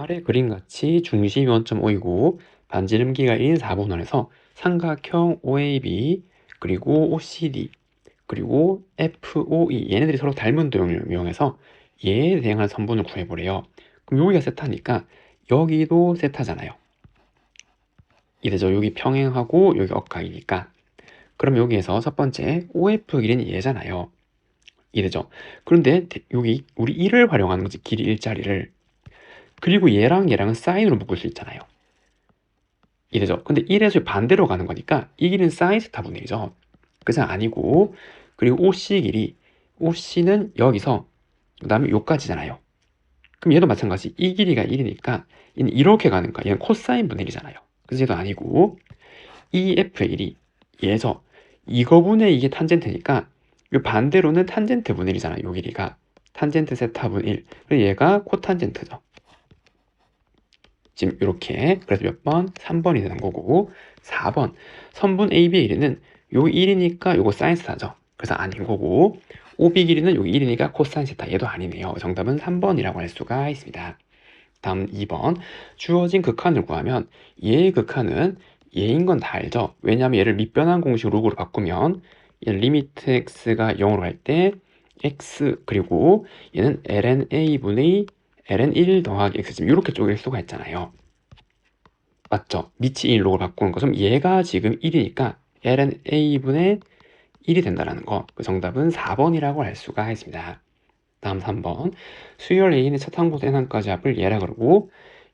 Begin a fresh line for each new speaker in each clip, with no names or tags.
아래 그림같이 중심이 원점5이고 반지름기가 1인 4분원에서 삼각형 OAB 그리고 OCD 그리고 FOE 얘네들이 서로 닮은 도형을 이용해서 얘에 대응하는 선분을 구해보래요. 그럼 여기가 세타니까 여기도 세타잖아요. 이래죠. 여기 평행하고 여기 억각이니까. 그럼 여기에서 첫 번째 OF 길이는 얘잖아요. 이래죠. 그런데 여기 우리 1을 활용하는 거지. 길이 1짜리를. 그리고 얘랑 얘랑은 사인으로 묶을 수 있잖아요. 이래죠. 근데 1에서 반대로 가는 거니까 이 길이는 사인 세타분의 1이죠. 그래서 아니고, 그리고 OC 길이, OC는 여기서 그 다음에 요까지잖아요. 그럼 얘도 마찬가지. 이 길이가 1이니까 얘는 이렇게 가는 거야. 얘는 코사인 분의 1이잖아요. 그래서 얘도 아니고, 이 F의 길이 얘죠. 이거분의 이게 탄젠트니까 요 반대로는 탄젠트 분의 1이잖아요. 요 길이가 탄젠트 세타 분의 1. 그래서 얘가 코탄젠트죠. 지금 이렇게. 그래서 몇 번? 3번이 되는 거고, 4번 선분 AB의 길이는 요 1이니까 요거 사인 세타죠. 그래서 아닌 거고, OB 길이는 여기 1이니까 코사인 세타. 얘도 아니네요. 정답은 3번이라고 할 수가 있습니다. 다음 2번 주어진 극한을 구하면 얘의 극한은 얘인 건 다 알죠. 왜냐하면 얘를 밑변환 공식 룩으로 바꾸면 얘는 리미트 x가 0으로 갈 때 x 그리고 얘는 ln a분의 ln 1 더하기 x 지금 이렇게 쪼갤 수가 있잖아요. 맞죠? 밑이 1로 바꾸는 거. 그럼 얘가 지금 1이니까 ln a분의 1이 된다는 거. 그 정답은 4번이라고 할 수가 있습니다. 다음 3번 수열 a의 첫 항부터 n항까지 합을 얘라 그러고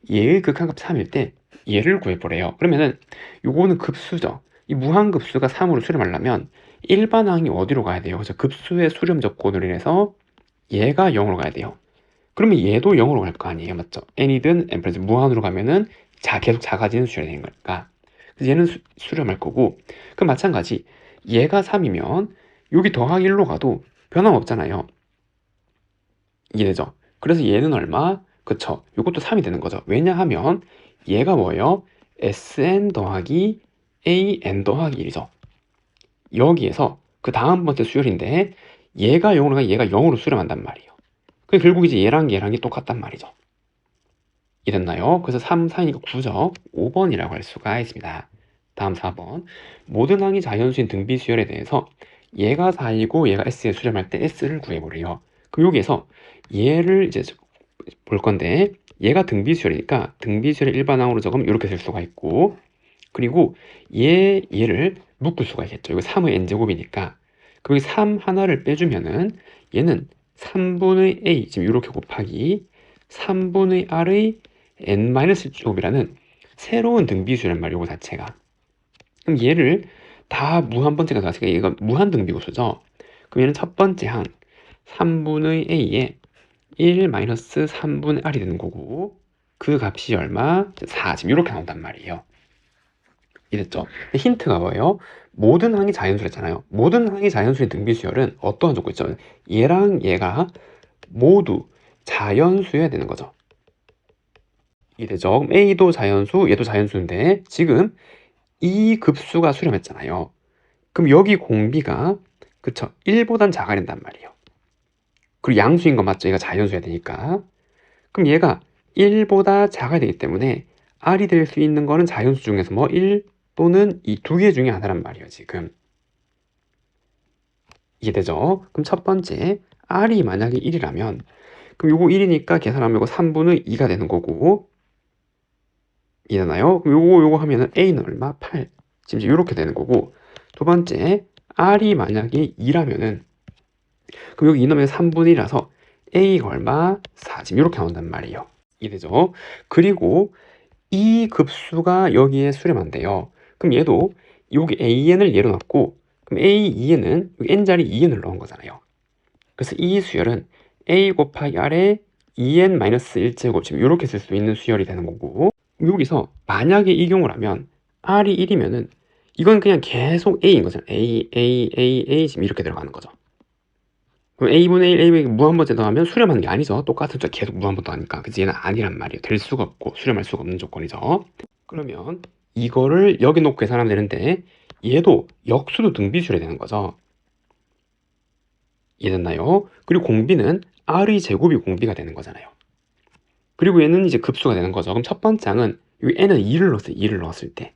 얘의 극한값 3일 때 얘를 구해보래요. 그러면은 요거는 급수죠. 이 무한급수가 3으로 수렴하려면 일반항이 어디로 가야 돼요? 그래서 급수의 수렴 조건으로 인해서 얘가 0으로 가야 돼요. 그러면 얘도 0으로 갈 거 아니에요. 맞죠? n이든 n 플러스 무한으로 가면은 계속 작아지는 수열이 되는 거니까. 그래서 얘는 수렴할 거고, 그럼 마찬가지 얘가 3이면 여기 더하기 1로 가도 변함없잖아요. 이해되죠? 그래서 얘는 얼마? 그쵸? 이것도 3이 되는 거죠. 왜냐하면 얘가 뭐예요? Sn 더하기 AN 더하기 1이죠. 여기에서 그 다음 번째 수열인데 얘가 0으로 가면 얘가 0으로 수렴한단 말이에요. 그게 결국 이제 얘랑이 똑같단 말이죠. 이해됐나요? 그래서 3, 4이니까 9죠. 5번이라고 할 수가 있습니다. 다음 4번 모든 항이 자연수인 등비 수열에 대해서 얘가 4이고 얘가 S에 수렴할 때 S를 구해보래요. 그럼 여기에서 얘를 이제 볼 건데 얘가 등비수열이니까 등비수열의 일반항으로 적으면 이렇게 쓸 수가 있고, 그리고 얘를 묶을 수가 있겠죠. 이거 3의 n제곱이니까 거기 3 하나를 빼주면은 얘는 3분의 a 지금 이렇게 곱하기 3분의 r의 n-제곱이라는 새로운 등비수란 말이에요. 이거 자체가. 그럼 얘를 다 무한번째가 나왔으니까 얘가 무한등비고수죠. 그럼 얘는 첫 번째 항 3분의 a에 1-3분의 r이 되는 거고, 그 값이 얼마? 4. 지금 이렇게 나온단 말이에요. 이랬죠? 힌트가 뭐예요? 모든 항이 자연수랬잖아요. 모든 항이 자연수의 등비수열은 어떠한 조건 있죠? 얘랑 얘가 모두 자연수여야 되는 거죠. 이래죠? 그럼 A도 자연수, 얘도 자연수인데 지금 이 급수가 수렴했잖아요. 그럼 여기 공비가 그쵸? 1보단 작아야 된단 말이에요. 그리고 양수인 거 맞죠? 얘가 자연수여야 되니까. 그럼 얘가 1보다 작아야 되기 때문에 R이 될 수 있는 거는 자연수 중에서 뭐 1 또는 이 두 개 중에 하나란 말이에요. 지금 이해되죠? 그럼 첫 번째 R이 만약에 1이라면 그럼 요거 1이니까 계산하면 이거 3분의 2가 되는 거고, 이해되나요? 그럼 요거 하면은 A는 얼마? 8. 지금 이렇게 되는 거고, 두 번째 R이 만약에 2라면은 그럼 여기 이놈의 3분의 1이라서 A가 얼마? 4. 지금 이렇게 나온단 말이에요. 이해되죠? 그리고 이 급수가 여기에 수렴한대요. 그럼 얘도 여기 AN을 예로 놨고, 그럼 A2에는 여기 N자리 2N을 넣은 거잖아요. 그래서 이 수열은 A 곱하기 R에 2N-1제곱 지금 이렇게 쓸 수 있는 수열이 되는 거고, 여기서 만약에 이 경우라면 R이 1이면은 이건 그냥 계속 A인 거잖아요. A 지금 이렇게 들어가는 거죠. 그럼 A분의 1, A분의 1 무한번째 더하면 수렴하는 게 아니죠. 똑같은 숫자 계속 무한번 더하니까. 그래서 얘는 아니란 말이에요. 될 수가 없고 수렴할 수가 없는 조건이죠. 그러면 이거를 여기 놓고 계산하면 되는데 얘도 역수도 등비수열이 되는 거죠. 이해됐나요? 그리고 공비는 R의 제곱이 공비가 되는 거잖아요. 그리고 얘는 이제 급수가 되는 거죠. 그럼 첫 번째 항은 여기 n은 2를 넣었어요. 2를 넣었을 때.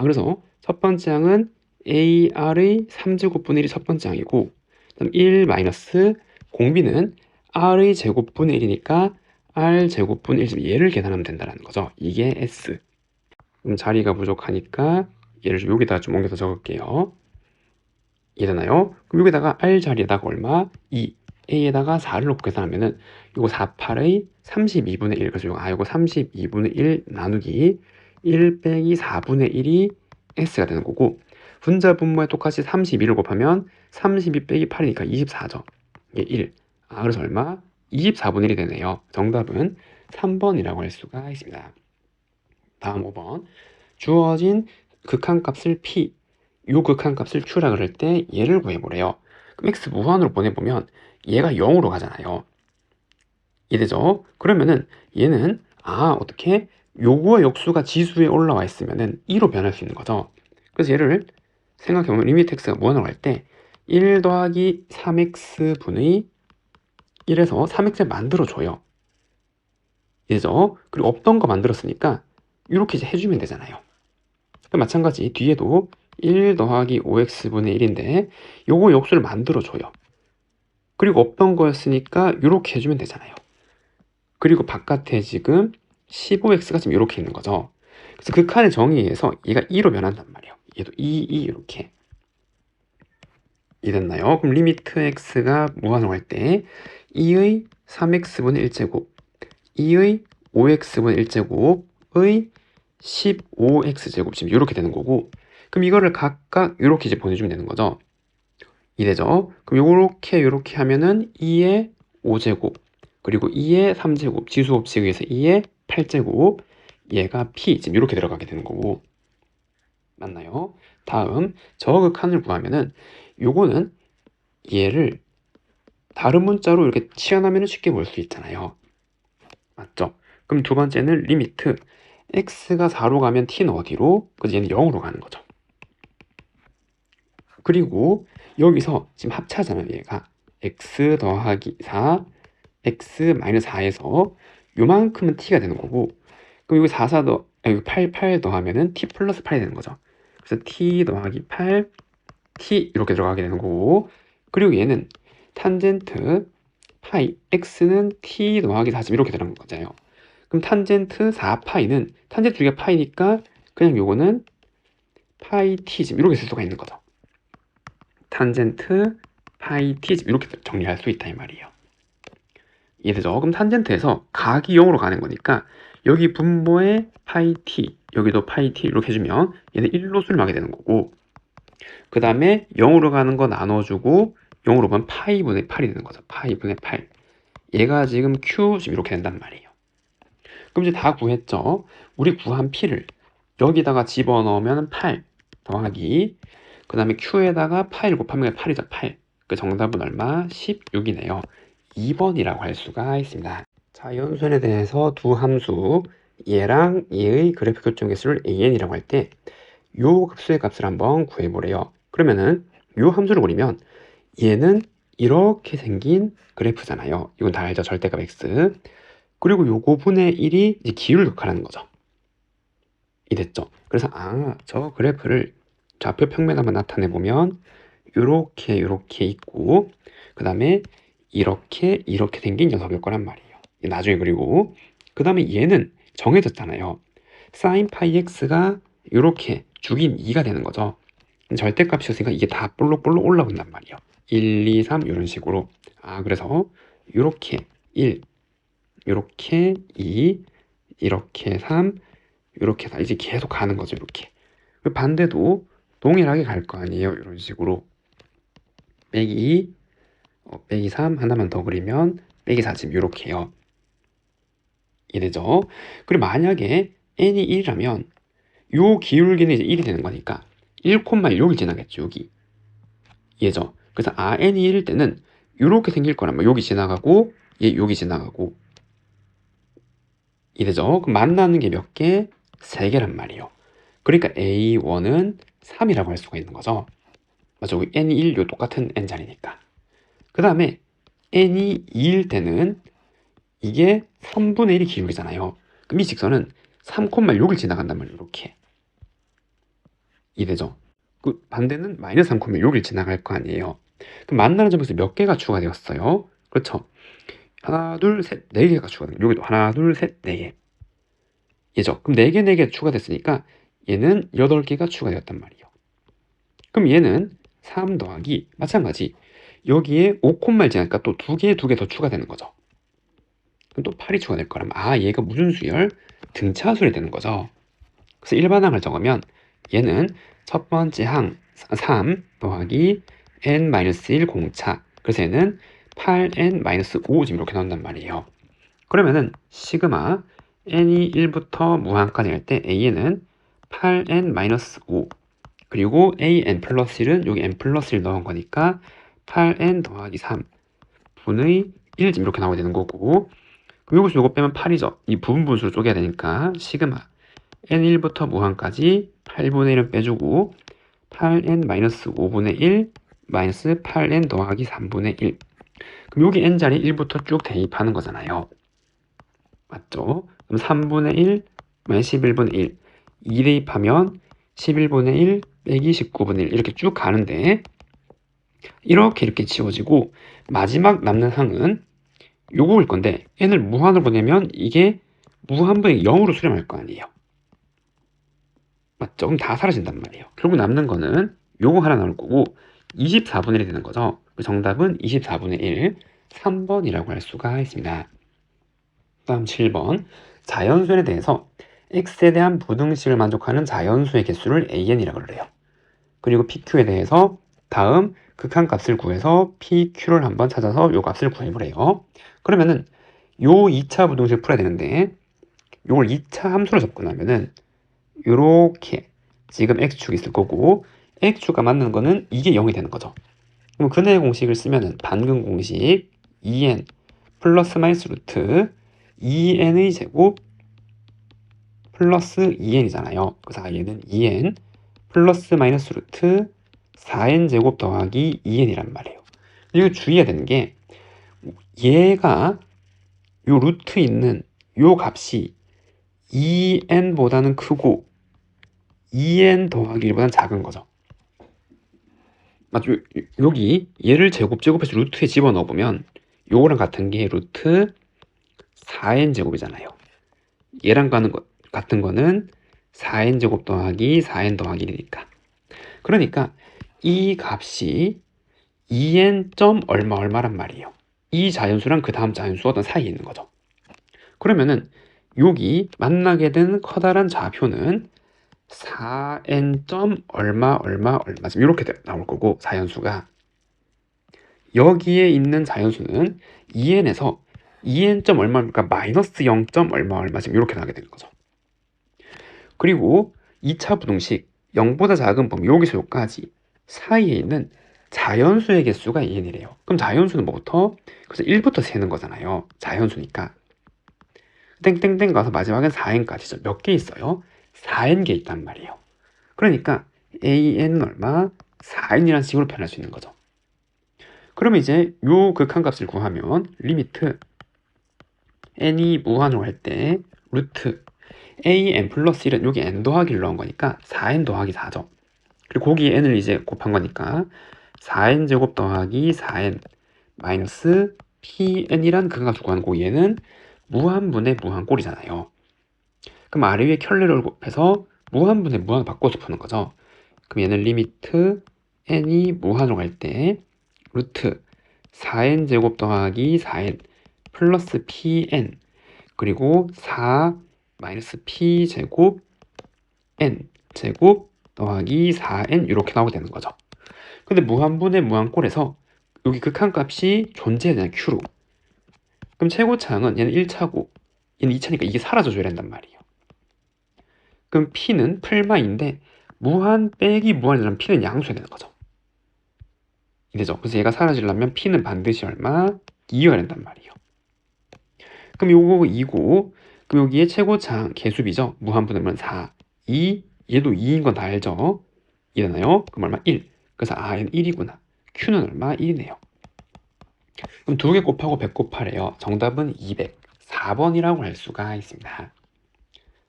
그래서 첫 번째 항은 ar의 3제곱분의 1이 첫 번째 항이고, 그다음 1 마이너스 공비는 r의 제곱분의 1이니까 r 제곱분의 1, 얘를 계산하면 된다는 거죠. 이게 s. 그럼 자리가 부족하니까 얘를 여기다 좀 옮겨서 적을게요. 이해되나요? 그럼 여기다가 r 자리에다가 얼마? 2. a에다가 4를 넣고 계산하면은 이거 4, 8의 32분의 1. 그래서 이거 32분의 1 나누기 1 빼기 4분의 1이 s가 되는 거고, 분자 분모에 똑같이 32를 곱하면 32 빼기 8이니까 24죠. 이게 1. 그래서 얼마? 24분의 1이 되네요. 정답은 3번이라고 할 수가 있습니다. 다음 5번. 주어진 극한값을 p, 요 극한값을 q라 그럴 때 얘를 구해보래요. 그럼 x 무한으로 보내보면 얘가 0으로 가잖아요. 이해되죠? 그러면은 얘는 어떻게? 요거의 역수가 지수에 올라와 있으면은 2로 변할 수 있는 거죠. 그래서 얘를 생각해보면 리미트 x가 무한으로 갈 때 1 더하기 3x분의 1에서 3x를 만들어줘요. 이해죠? 그리고 없던 거 만들었으니까 이렇게 이제 해주면 되잖아요. 마찬가지 뒤에도 1 더하기 5x분의 1인데 요거 역수를 만들어줘요. 그리고 없던 거였으니까 이렇게 해주면 되잖아요. 그리고 바깥에 지금 15x가 지금 이렇게 있는 거죠. 그래서 극한의 정의에 의해서 얘가 2로 변한단 말이에요. 얘도 2 이렇게. 이해됐나요? 그럼 리미트 x가 무한으로 갈 때 2의 3x분의 1제곱, 2의 5x분의 1제곱의 15x제곱 지금 이렇게 되는 거고, 그럼 이거를 각각 이렇게 이제 보내주면 되는 거죠. 이래죠. 그럼 요렇게 하면은 2의 5제곱 그리고 2의 3제곱 지수 법칙에 의해서 2의 8제곱, 얘가 p 지금 이렇게 들어가게 되는 거고, 맞나요? 다음 저극한을 구하면은 요거는 얘를 다른 문자로 이렇게 치환하면 쉽게 볼 수 있잖아요. 맞죠? 그럼 두 번째는 리미트 x가 4로 가면 t는 어디로? 그래서 얘는 0으로 가는 거죠. 그리고 여기서 지금 합차잖아요. 얘가 x 더하기 4, x 마이너스 4에서 요만큼은 t가 되는 거고, 그럼 여기 8, 8 더하면은 t 플러스 8이 되는 거죠. 그래서 t 더하기 8, t 이렇게 들어가게 되는 거고, 그리고 얘는 탄젠트 파이, x는 t 더하기 4 이렇게 들어간 거잖아요. 그럼 탄젠트 4파이는 탄젠트 두 개가 파이니까 그냥 요거는 파이 t 지금 이렇게 쓸 수가 있는 거죠. 탄젠트 파이 t 지금 이렇게 정리할 수 있다 이 말이에요. 이해되죠? 그럼 탄젠트에서 각이 0으로 가는 거니까 여기 분모에 파이 t, 여기도 파이 t 이렇게 해주면 얘는 1로 수렴하게 되는 거고, 그 다음에 0으로 가는 거 나눠주고 0으로 보면 파이분의 8이 되는 거죠. 파이분의 8. 얘가 지금 q 지금 이렇게 된단 말이에요. 그럼 이제 다 구했죠? 우리 구한 p를 여기다가 집어넣으면 8 더하기, 그 다음에 q에다가 8 곱하면 8이죠. 8. 그 정답은 얼마? 16이네요. 2번이라고 할 수가 있습니다. 자, 연수에 대해서 두 함수 얘랑 얘의 그래프 결정 개수를 an이라고 할 때 요 값의 값을 한번 구해보래요. 그러면은 요 함수를 그리면 얘는 이렇게 생긴 그래프잖아요. 이건 다 알죠? 절대값 x. 그리고 요거 분의 1이 이제 기울을 극하라는 거죠. 이랬죠? 그래서 저 그래프를 좌표 평면 한번 나타내 보면 요렇게 있고, 그 다음에 이렇게 생긴 녀석일 거란 말이에요. 나중에. 그리고 그 다음에 얘는 정해졌잖아요. sin 파이 x가 이렇게 죽인 2가 되는 거죠. 절대값이었으니까 이게 다 볼록볼록 올라온단 말이에요. 1, 2, 3 이런 식으로. 그래서 이렇게 1, 이렇게 2, 이렇게 3, 이렇게 4 이제 계속 가는 거죠. 이렇게. 반대도 동일하게 갈 거 아니에요. 이런 식으로. 빼기 2, 빼기 3 하나만 더 그리면 빼기 4 지금 이렇게요. 이래죠. 그리고 만약에 n이 1이라면 요 기울기는 이제 1이 되는 거니까 1,1 여기 지나겠죠. 여기. 얘죠. 그래서 n이 1일 때는 이렇게 생길 거란 말이에요. 여기 지나가고 얘 여기 지나가고. 이래죠. 그럼 만나는 게 몇 개? 3개란 말이에요. 그러니까 A1은 3이라고 할 수가 있는 거죠. 맞죠? 여기 n이 1, 요 똑같은 n자리니까. 그 다음에 n이 2일 때는 이게 3분의 1이 기울기잖아요. 그럼 이 직선은 3,6을 지나간단 말이에요. 이렇게. 이해되죠? 그 반대는 마이너스 3,6을 지나갈 거 아니에요. 그럼 만나는 점에서 몇 개가 추가되었어요? 그렇죠. 하나, 둘, 셋, 네 개가 추가돼요. 여기도 하나, 둘, 셋, 네 개. 얘죠. 그럼 4개, 4개 추가됐으니까 얘는 8개가 추가되었단 말이에요. 그럼 얘는 3 더하기 마찬가지 여기에 5콤마를 지나니까 또 2개, 2개 더 추가되는 거죠. 그럼 또 8이 추가될 거라면 얘가 무슨 수열? 등차수열이 되는 거죠. 그래서 일반항을 적으면 얘는 첫 번째 항 3 더하기 n-1 공차. 그래서 얘는 8n-5 지금 이렇게 나온단 말이에요. 그러면은 시그마 n이 1부터 무한까지 할 때 a는 8n-5 그리고 an 플러스 1은 여기 n 플러스 1 넣은 거니까 8n 더하기 3 분의 1 지금 이렇게 나오게 되는 거고, 그럼 여기서 요거 빼면 8이죠. 이 부분 분수로 쪼개야 되니까 시그마 n1부터 무한까지 8분의 1은 빼주고 8n-5분의 1 마이너스 8n 더하기 3분의 1. 그럼 여기 n자리 1부터 쭉 대입하는 거잖아요. 맞죠? 그럼 3분의 1 마이너스 11분의 1 2 대입하면 11분의 1 빼기 19분의 1 이렇게 쭉 가는데 이렇게 지워지고 마지막 남는 항은 요거일 건데 n을 무한으로 보내면 이게 무한분의 0으로 수렴할 거 아니에요. 맞죠? 그럼 다 사라진단 말이에요. 결국 남는 거는 요거 하나 나올 거고 24분의 1이 되는 거죠. 정답은 24분의 1, 3번이라고 할 수가 있습니다. 다음 7번. 자연수에 대해서 x에 대한 부등식을 만족하는 자연수의 개수를 an이라고 그래요. 그리고 pq에 대해서 다음 극한값을 구해서 pq를 한번 찾아서 요 값을 구해보래요. 그러면은 요 2차 부등식을 풀어야 되는데 요걸 2차 함수로 접근하면은 요렇게 지금 x축이 있을 거고 x축과 맞는 거는 이게 0이 되는 거죠. 그럼 근해의 공식을 쓰면은 반근 공식 2n 플러스 마이너스 루트 2n의 제곱 플러스 2n이잖아요. 그래서 얘는 2n 플러스 마이너스 루트 4n 제곱 더하기 2n이란 말이에요. 이거 주의해야 되는 게 얘가 요 루트 있는 요 값이 2n보다는 크고 2n 더하기 1보다는 작은 거죠. 맞죠? 여기 얘를 제곱해서 루트에 집어넣어 보면 요거랑 같은 게 루트 4n 제곱이잖아요. 얘랑 같은 거는 4n 제곱 더하기 4n 더하기 1이니까. 그러니까 이 값이 2n 점 얼마 얼마란 말이에요. 이 자연수랑 그 다음 자연수 어떤 사이에 있는 거죠. 그러면은 여기 만나게 된 커다란 좌표는 4n 점 얼마 얼마 얼마 지금 이렇게 나올 거고 자연수가 여기에 있는 자연수는 2n에서 2n 점 얼마니까 마이너스 0 점 얼마 얼마 지금 이렇게 나게 되는 거죠. 그리고 2차 부등식 0보다 작은 범위 여기서 여기까지 사이에 있는 자연수의 개수가 2n이래요. 그럼 자연수는 뭐부터? 그래서 1부터 세는 거잖아요. 자연수니까. 땡땡땡 가서 마지막엔 4n까지죠. 몇 개 있어요? 4n개 있단 말이에요. 그러니까 an은 얼마? 4n이라는 식으로 표현할 수 있는 거죠. 그러면 이제 요 극한값을 구하면 리미트 n이 무한으로 할 때 루트 an 플러스 1은 여기 n 더하기 1 넣은 거니까 4n 더하기 4죠. 그리고 거기에 n을 이제 곱한 거니까 4n 제곱 더하기 4n 마이너스 pn이란 극한값을 구하는 거 얘는 무한분의 무한꼴이잖아요. 그럼 아래 위에 켤레를 곱해서 무한분의 무한을 바꿔서 푸는 거죠. 그럼 얘는 리미트 n이 무한으로 갈 때 루트 4n 제곱 더하기 4n 플러스 pn 그리고 4 마이너스 p 제곱 n 제곱 더하기 4n 이렇게 나오게 되는 거죠. 근데 무한분의 무한꼴에서 여기 극한값이 존재해야 되는 q로. 그럼 최고차항은 얘는 1차고 얘는 2차니까 이게 사라져줘야 된단 말이에요. 그럼 p는 풀마인데 무한 빼기 무한이라면 p는 양수해야 되는 거죠. 이되죠. 그래서 얘가 사라지려면 p는 반드시 얼마? 2여야 된단 말이에요. 그럼 요거 2고 그럼 여기에 최고차항 개수비죠. 무한분의면 4, 2 얘도 2인 건 다 알죠. 이되나요? 그럼 얼마? 1. 그래서 얘는 1이구나. q는 얼마? 1이네요. 그럼 2개 곱하고 100 곱하래요. 정답은 200. 4번이라고 할 수가 있습니다.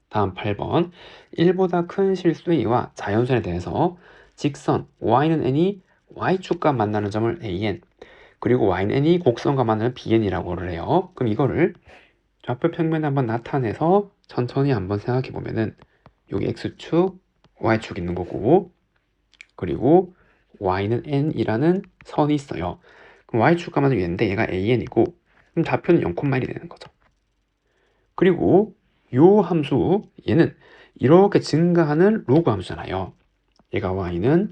다음 8번. 1보다 큰 실수 a와 자연수에 대해서 직선 y는 n이 y축과 만나는 점을 an, 그리고 y는 n이 곡선과 만나는 bn이라고 해요. 그럼 이거를 좌표 평면에 한번 나타내서 천천히 한번 생각해 보면은 여기 x축, y축 있는 거고, 그리고 y는 n이라는 선이 있어요. 그럼 y축과 만나는 얘인데 얘가 an이고, 그럼 좌표는 0,1이 되는 거죠. 그리고 요 함수 얘는 이렇게 증가하는 로그 함수잖아요. 얘가 y는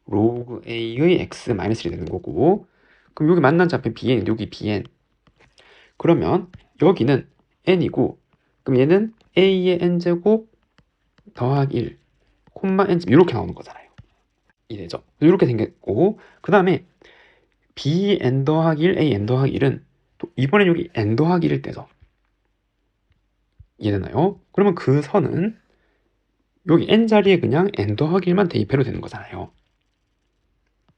로그 a의 x 마이너스 1이 되는 거고, 그럼 여기 만난 좌표 bn, 여기 bn. 그러면 여기는 n이고, 그럼 얘는 a의 n제곱 더하기 1, 콤마 n 이렇게 나오는 거잖아요. 이래죠. 이렇게 생겼고, 그 다음에 bn 더하기 1, an 더하기 1은 또 이번엔 여기 n 더하기 1일 때죠. 이해되나요? 그러면 그 선은 여기 n 자리에 그냥 n 더하기 1만 대입해도 되는 거잖아요.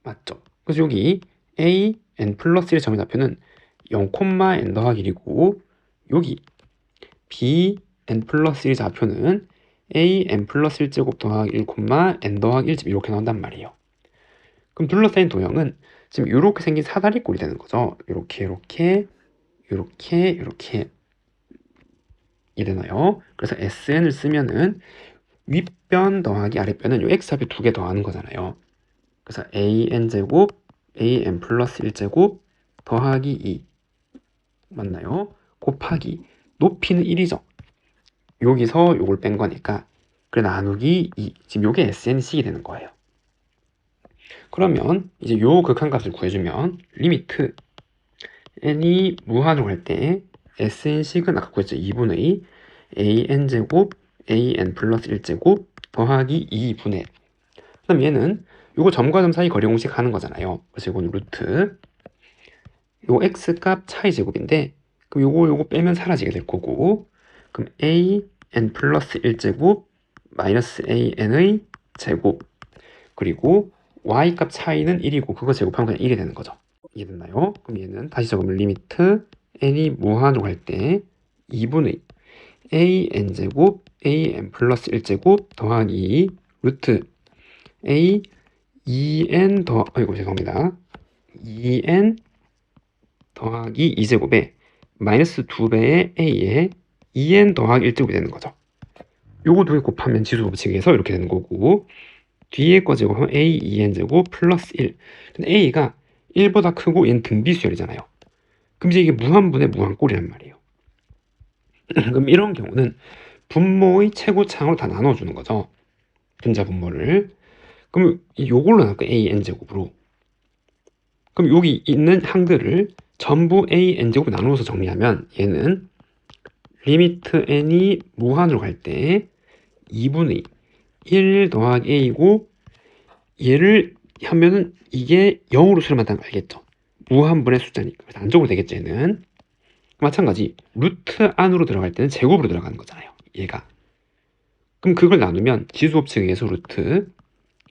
맞죠? 그래서 여기 a n 플러스 1의 점의 좌표는 0,n 더하기 1이고, 여기 b n 플러스 1의 좌표는 a n 플러스 1제곱 더하기 1, n 더하기 1집 이렇게 나온단 말이에요. 그럼 둘러싸인 도형은 지금 이렇게 생긴 사다리꼴이 되는 거죠. 이렇게 이되나요? 그래서 SN을 쓰면은 윗변 더하기 아랫변은 이 x좌표 2개 더하는 거잖아요. 그래서 AN제곱 AN 플러스 1제곱 더하기 2 맞나요? 곱하기 높이는 1이죠. 여기서 요걸 뺀 거니까 그래 나누기 2. 지금 요게 SN식이 되는 거예요. 그러면 이제 요 극한값을 구해주면 리미트 n이 무한으로 갈 때 SN식은 아까 구했죠. 2분의 AN제곱 AN 플러스 1제곱 더하기 2분의, 그럼 얘는 요거 점과 점 사이 거리 공식 하는 거잖아요. 그래서 이건 루트 요 x값 차이 제곱인데, 그럼 요거 빼면 사라지게 될 거고, 그럼 AN 플러스 1제곱 마이너스 AN의 제곱, 그리고 y값 차이는 1이고 그거 제곱하면 그냥 1이 되는 거죠. 이해됐나요? 그럼 얘는 다시 적으면 리미트 n이 무한으로 갈 때 2분의 AN제곱 AN 플러스 1제곱 더하기 루트 A 2N 죄송합니다. 2N 더하기 2제곱에 마이너스 2배의 A에 2N 더하기 1제곱이 되는 거죠. 요거 두 개 곱하면 지수 법칙에서 이렇게 되는 거고, 뒤에 거 제곱하면 A 2N제곱 플러스 1. A가 1보다 크고 얘는 등비수열이잖아요. 그럼 이제 이게 무한분의 무한꼴이란 말이에요. 그럼 이런 경우는 분모의 최고차항으로 다 나눠주는 거죠. 분자 분모를. 그럼 요걸로 나눌 거예요. AN제곱으로. 그럼 여기 있는 항들을 전부 AN제곱으로 나누어서 정리하면 얘는 리미트 n이 무한으로 갈 때 2분의 1 더하기 a이고, 얘를 하면은 이게 0으로 수렴한다는 거 알겠죠? 무한분의 숫자니까. 그래서 안쪽으로 되겠죠, 얘는. 마찬가지 루트 안으로 들어갈 때는 제곱으로 들어가는 거잖아요, 얘가. 그럼 그걸 나누면 지수법칙에 의해서 루트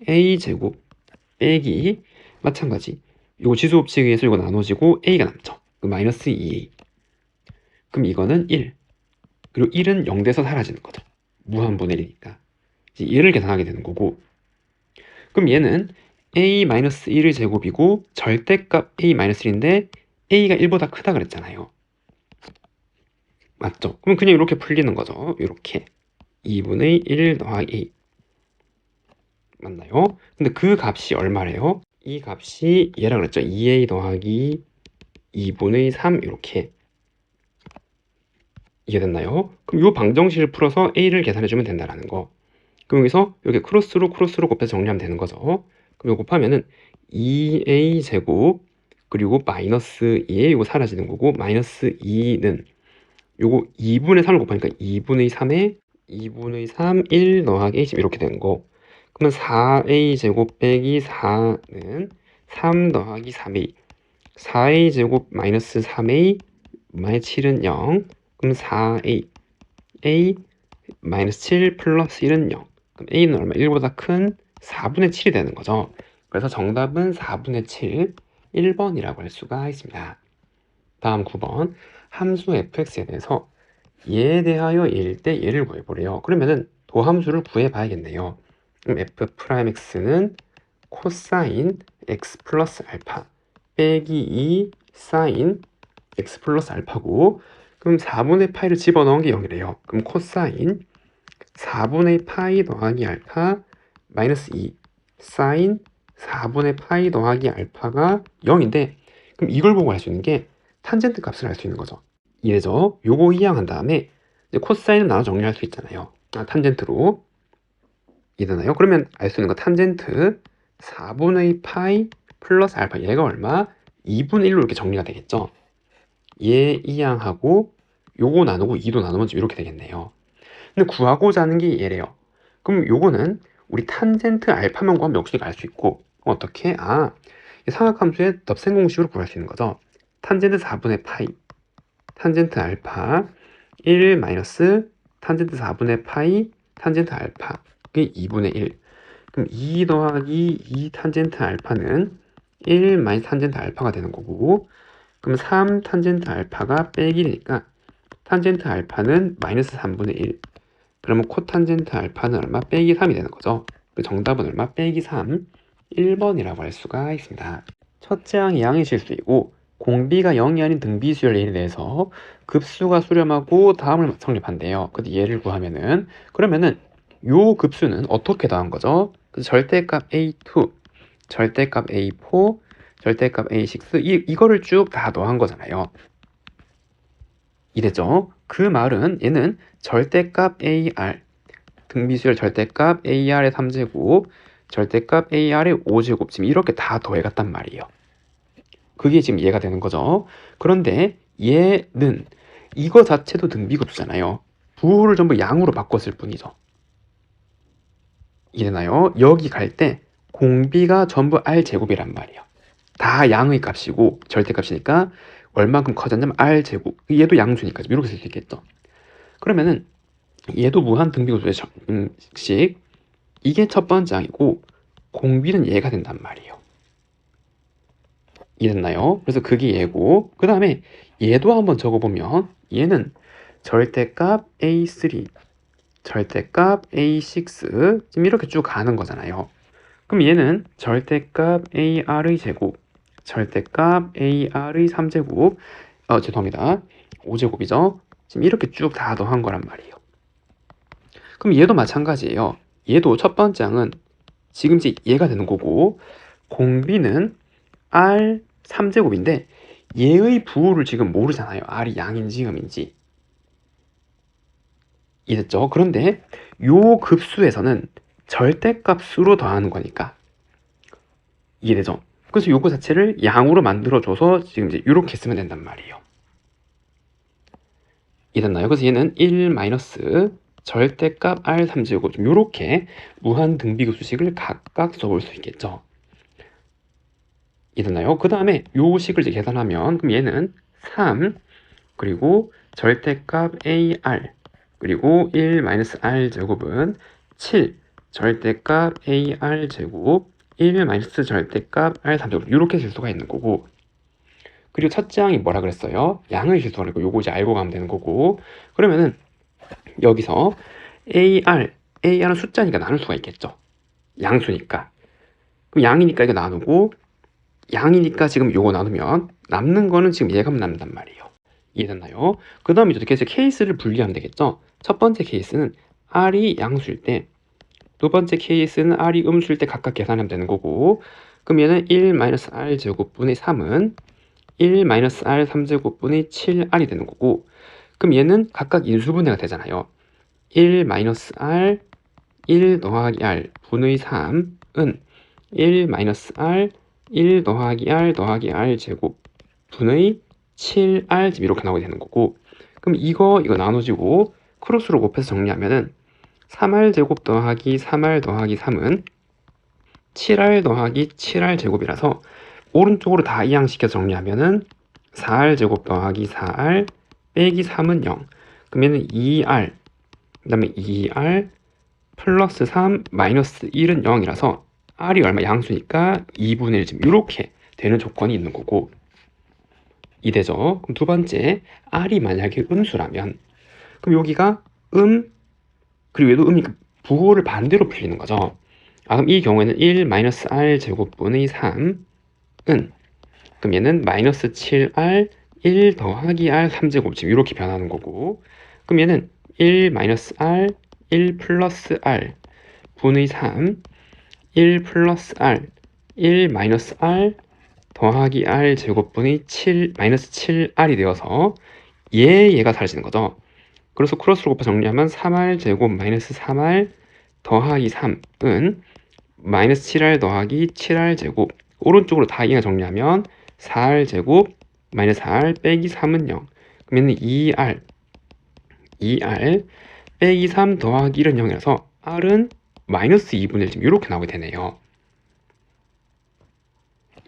a제곱 빼기, 마찬가지 요거 지수법칙에 의해서 이거 나눠지고 a가 남죠. 마이너스 2a. 그럼 이거는 1. 그리고 1은 0 돼서 사라지는 거죠. 무한분의 1이니까. 이제 얘를 계산하게 되는 거고, 그럼 얘는 a-1의 제곱이고 절대값 a-1인데 a가 1보다 크다 그랬잖아요. 맞죠? 그럼 그냥 이렇게 풀리는 거죠. 이렇게 2분의 1 더하기 a 맞나요? 근데 그 값이 얼마래요? 이 값이 얘라 그랬죠. 2a 더하기 2분의 3 이렇게. 이해됐나요? 그럼 이 방정식을 풀어서 a를 계산해주면 된다라는 거. 그럼 여기서 여기 크로스로 곱해서 정리하면 되는 거죠. 그럼 이거 곱하면은 2a 제곱 그리고 마이너스 2에 이거 사라지는 거고, 마이너스 2는 요거 2분의 3을 곱하니까 2분의 3에 2분의 3 1 더하기 a 이렇게 되는 거. 그러면 4a 제곱 빼기 4는 3 더하기 3a, 4a 제곱 마이너스 3a 마이너스 7은 0. 그럼 4a a 마이너스 7 플러스 1은 0. 그럼 a는 얼마? 1보다 큰 4분의 7이 되는 거죠. 그래서 정답은 4분의 7, 1번이라고 할 수가 있습니다. 다음 9번. 함수 fx에 대해서 얘에 대하여 얘일 때 얘를 구해보래요. 그러면은 도함수를 구해봐야겠네요. 그럼 f'x는 코사인 x 플러스 알파 빼기 2 사인 x 플러스 알파고, 그럼 4분의 파이를 집어넣은 게 0이래요. 그럼 코사인 4분의 파이 더하기 알파 마이너스 2 사인 4분의 파이 더하기 알파가 0인데, 그럼 이걸 보고 알 수 있는 게 탄젠트 값을 알 수 있는 거죠. 이래서 요거 이항한 다음에 이제 코사인은 나눠 정리할 수 있잖아요. 탄젠트로 이되나요? 그러면 알 수 있는 거 탄젠트 4분의 파이 플러스 알파, 얘가 얼마? 2분의 1로 이렇게 정리가 되겠죠. 얘 이항하고 요거 나누고 2도 나누면 이렇게 되겠네요. 근데 구하고자 하는 게 얘래요. 그럼 요거는 우리 탄젠트 알파만 구하면 역시 알 수 있고, 어떻게? 삼각함수의 덥셈 공식으로 구할 수 있는 거죠. 탄젠트 4분의 파이 탄젠트 알파 1 마이너스 탄젠트 4분의 파이 탄젠트 알파, 그게 2분의 1. 그럼 2 더하기 2 탄젠트 알파는 1 마이너스 탄젠트 알파가 되는 거고, 그럼 3 탄젠트 알파가 빼기 1이니까 탄젠트 알파는 마이너스 3분의 1. 그러면 코탄젠트 알파는 얼마? 빼기 3이 되는 거죠. 그 정답은 얼마? 빼기 3. 1번이라고 할 수가 있습니다. 첫째 항이 양의 실수이고 공비가 0이 아닌 등비수열 예에 대해서 급수가 수렴하고 다음을 성립한대요. 근데 얘를 구하면은, 그러면은 요 급수는 어떻게 더한 거죠? 그래서 절대값 A2, 절대값 A4, 절대값 A6 이거를 쭉 다 더한 거잖아요. 이랬죠? 그 말은 얘는 절대값 AR, 등비수열 절대값 AR의 3제곱, 절대값 AR의 5제곱, 지금 이렇게 다 더해갔단 말이에요. 그게 지금 얘가 되는 거죠. 그런데 얘는 이거 자체도 등비급수잖아요. 부호를 전부 양으로 바꿨을 뿐이죠. 이해되나요? 여기 갈 때 공비가 전부 R제곱이란 말이에요. 다 양의 값이고 절대값이니까 얼만큼 커졌냐면 R제곱. 얘도 양수니까 이렇게 쓸 수 있겠죠. 그러면은 얘도 무한 등비급수의 식, 이게 첫 번째 항이고 공비는 얘가 된단 말이에요. 이해됐나요? 그래서 그게 얘고, 그 다음에 얘도 한번 적어보면 얘는 절대값 A3, 절대값 A6 지금 이렇게 쭉 가는 거잖아요. 그럼 얘는 절대값 AR의 제곱, 절대값 AR의 3제곱, 죄송합니다. 5제곱이죠. 지금 이렇게 쭉 다 더한 거란 말이에요. 그럼 얘도 마찬가지예요. 얘도 첫 번째 항은 지금 이제 얘가 되는 거고, 공비는 R 3제곱인데 얘의 부호를 지금 모르잖아요. R이 양인지 음인지. 이해됐죠? 그런데 요 급수에서는 절대값으로 더하는 거니까 이해되죠? 그래서 요거 자체를 양으로 만들어줘서 지금 이제 이렇게 쓰면 된단 말이에요. 이해됐나요? 그래서 얘는 1 마이너스 절대값 R 3제곱, 좀 요렇게 무한 등비급수식을 각각 써볼 수 있겠죠. 이해됐나요? 그 다음에 요 식을 이제 계산하면, 그럼 얘는 3 그리고 절대값 AR 그리고 1 마이너스 R 제곱은 7 절대값 AR 제곱 1 마이너스 절대값 R 3제곱, 이렇게 쓸 수가 있는 거고, 그리고 첫째 항이 뭐라 그랬어요? 양의 실수가 있고 요거 이제 알고 가면 되는 거고, 그러면은 여기서 AR은 숫자니까 나눌 수가 있겠죠. 양수니까. 그럼 양이니까 이거 나누고, 양이니까 지금 요거 나누면 남는 거는 지금 얘가만 남는단 말이에요. 이해됐나요? 그 다음에 이렇게 해서 케이스를 분리하면 되겠죠. 첫 번째 케이스는 R이 양수일 때, 두 번째 케이스는 R이 음수일 때 각각 계산하면 되는 거고, 그럼 얘는 1-R 제곱분의 3은 1-R 3제곱분의 7R이 되는 거고, 그럼 얘는 각각 인수분해가 되잖아요. 1-R 1 더하기 R 분의 3은 1-R 1 더하기 R 더하기 R 제곱 분의 7R 지금 이렇게 나오게 되는 거고, 그럼 이거 나눠지고 크로스로 곱해서 정리하면은 3R 제곱 더하기 3R 더하기 3은 7R 더하기 7R 제곱이라서 오른쪽으로 다 이항시켜서 정리하면은 4R 제곱 더하기 4R 빼기 3은 0. 그러면은 2R, 그 다음에 2R 플러스 3 마이너스 1은 0이라서 R이 얼마? 양수니까 2분의 1 지금 이렇게 되는 조건이 있는 거고, 이되죠. 그럼 두 번째, r이 만약에 음수라면 그럼 여기가 그리고 얘도 음이니까 부호를 반대로 풀리는 거죠. 그럼 이 경우에는 1-r 제곱분의 3은 그럼 얘는 마이너스 7r 1 더하기 r 3제곱 지금 이렇게 변하는 거고, 그럼 얘는 1-r 1 플러스 r 분의 3 1 플러스 r 1 마이너스 r 더하기 r 제곱분의 7 마이너스 7r이 되어서 얘가 사라지는 거죠. 그래서 크로스로 곱해 정리하면 3r 제곱 마이너스 3r 더하기 3은 마이너스 7r 더하기 7r 제곱, 오른쪽으로 다 이하 정리하면 4r 제곱 마이너스 4r 빼기 3은 0. 그러면 2r 빼기 3 더하기 1은 0이라서 r은 마이너스 2분의 1 지금 이렇게 나오게 되네요.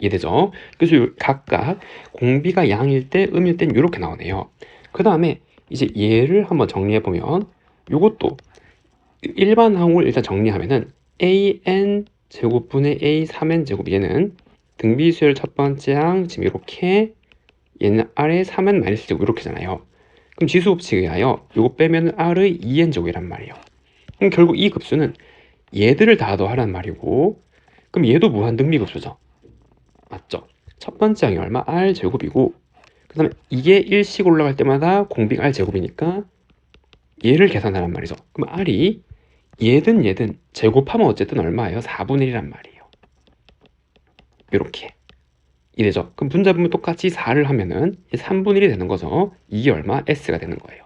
이해되죠? 그래서 각각 공비가 양일 때 음일 땐 이렇게 나오네요. 그 다음에 이제 얘를 한번 정리해보면 요것도 일반 항을 일단 정리하면은 an 제곱분의 a 3n 제곱, 얘는 등비수열 첫 번째 항 지금 이렇게, 얘는 r의 3n 마이너스 제곱 이렇게잖아요. 그럼 지수 법칙에 의하여 요거 빼면 r의 2n 제곱이란 말이에요. 그럼 결국 이 급수는 얘들을 다 더하란 말이고, 그럼 얘도 무한 등비급수죠. 맞죠? 첫 번째 항이 얼마? r 제곱이고, 그 다음에 이게 1씩 올라갈 때마다 공비가 r 제곱이니까 얘를 계산하란 말이죠. 그럼 r이 얘든 제곱하면 어쨌든 얼마예요? 4분의 1이란 말이에요. 이렇게 이래죠. 그럼 분자분면 똑같이 4를 하면은 3분의 1이 되는 거죠. 이게 얼마? s가 되는 거예요.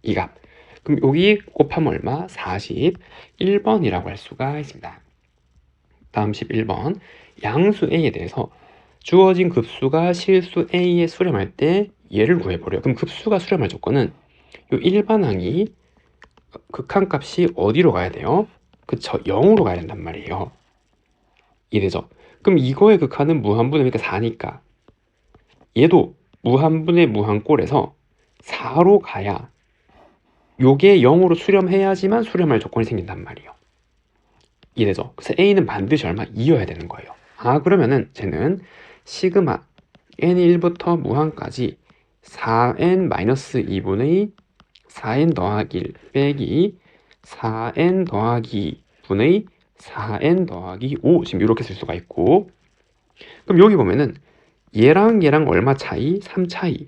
이 값. 그럼 여기 곱하면 얼마? 41번이라고 할 수가 있습니다. 다음 11번. 양수 a에 대해서 주어진 급수가 실수 a에 수렴할 때 얘를 구해보래요. 그럼 급수가 수렴할 조건은 요 일반항이 극한값이 어디로 가야 돼요? 그쵸, 0으로 가야 된단 말이에요. 이해되죠? 그럼 이거의 극한은 무한분의니까 4니까 얘도 무한분의 무한꼴에서 4로 가야 요게 0으로 수렴해야지만 수렴할 조건이 생긴단 말이에요. 이해되죠? 그래서 a는 반드시 얼마? 2여야 되는 거예요. 그러면은 쟤는 시그마 n이 1부터 무한까지 4n-2분의 4n 더하기 1 빼기 4n 더하기 2분의 4n 더하기 5 지금 이렇게 쓸 수가 있고, 그럼 여기 보면은 얘랑 얼마 차이? 3 차이.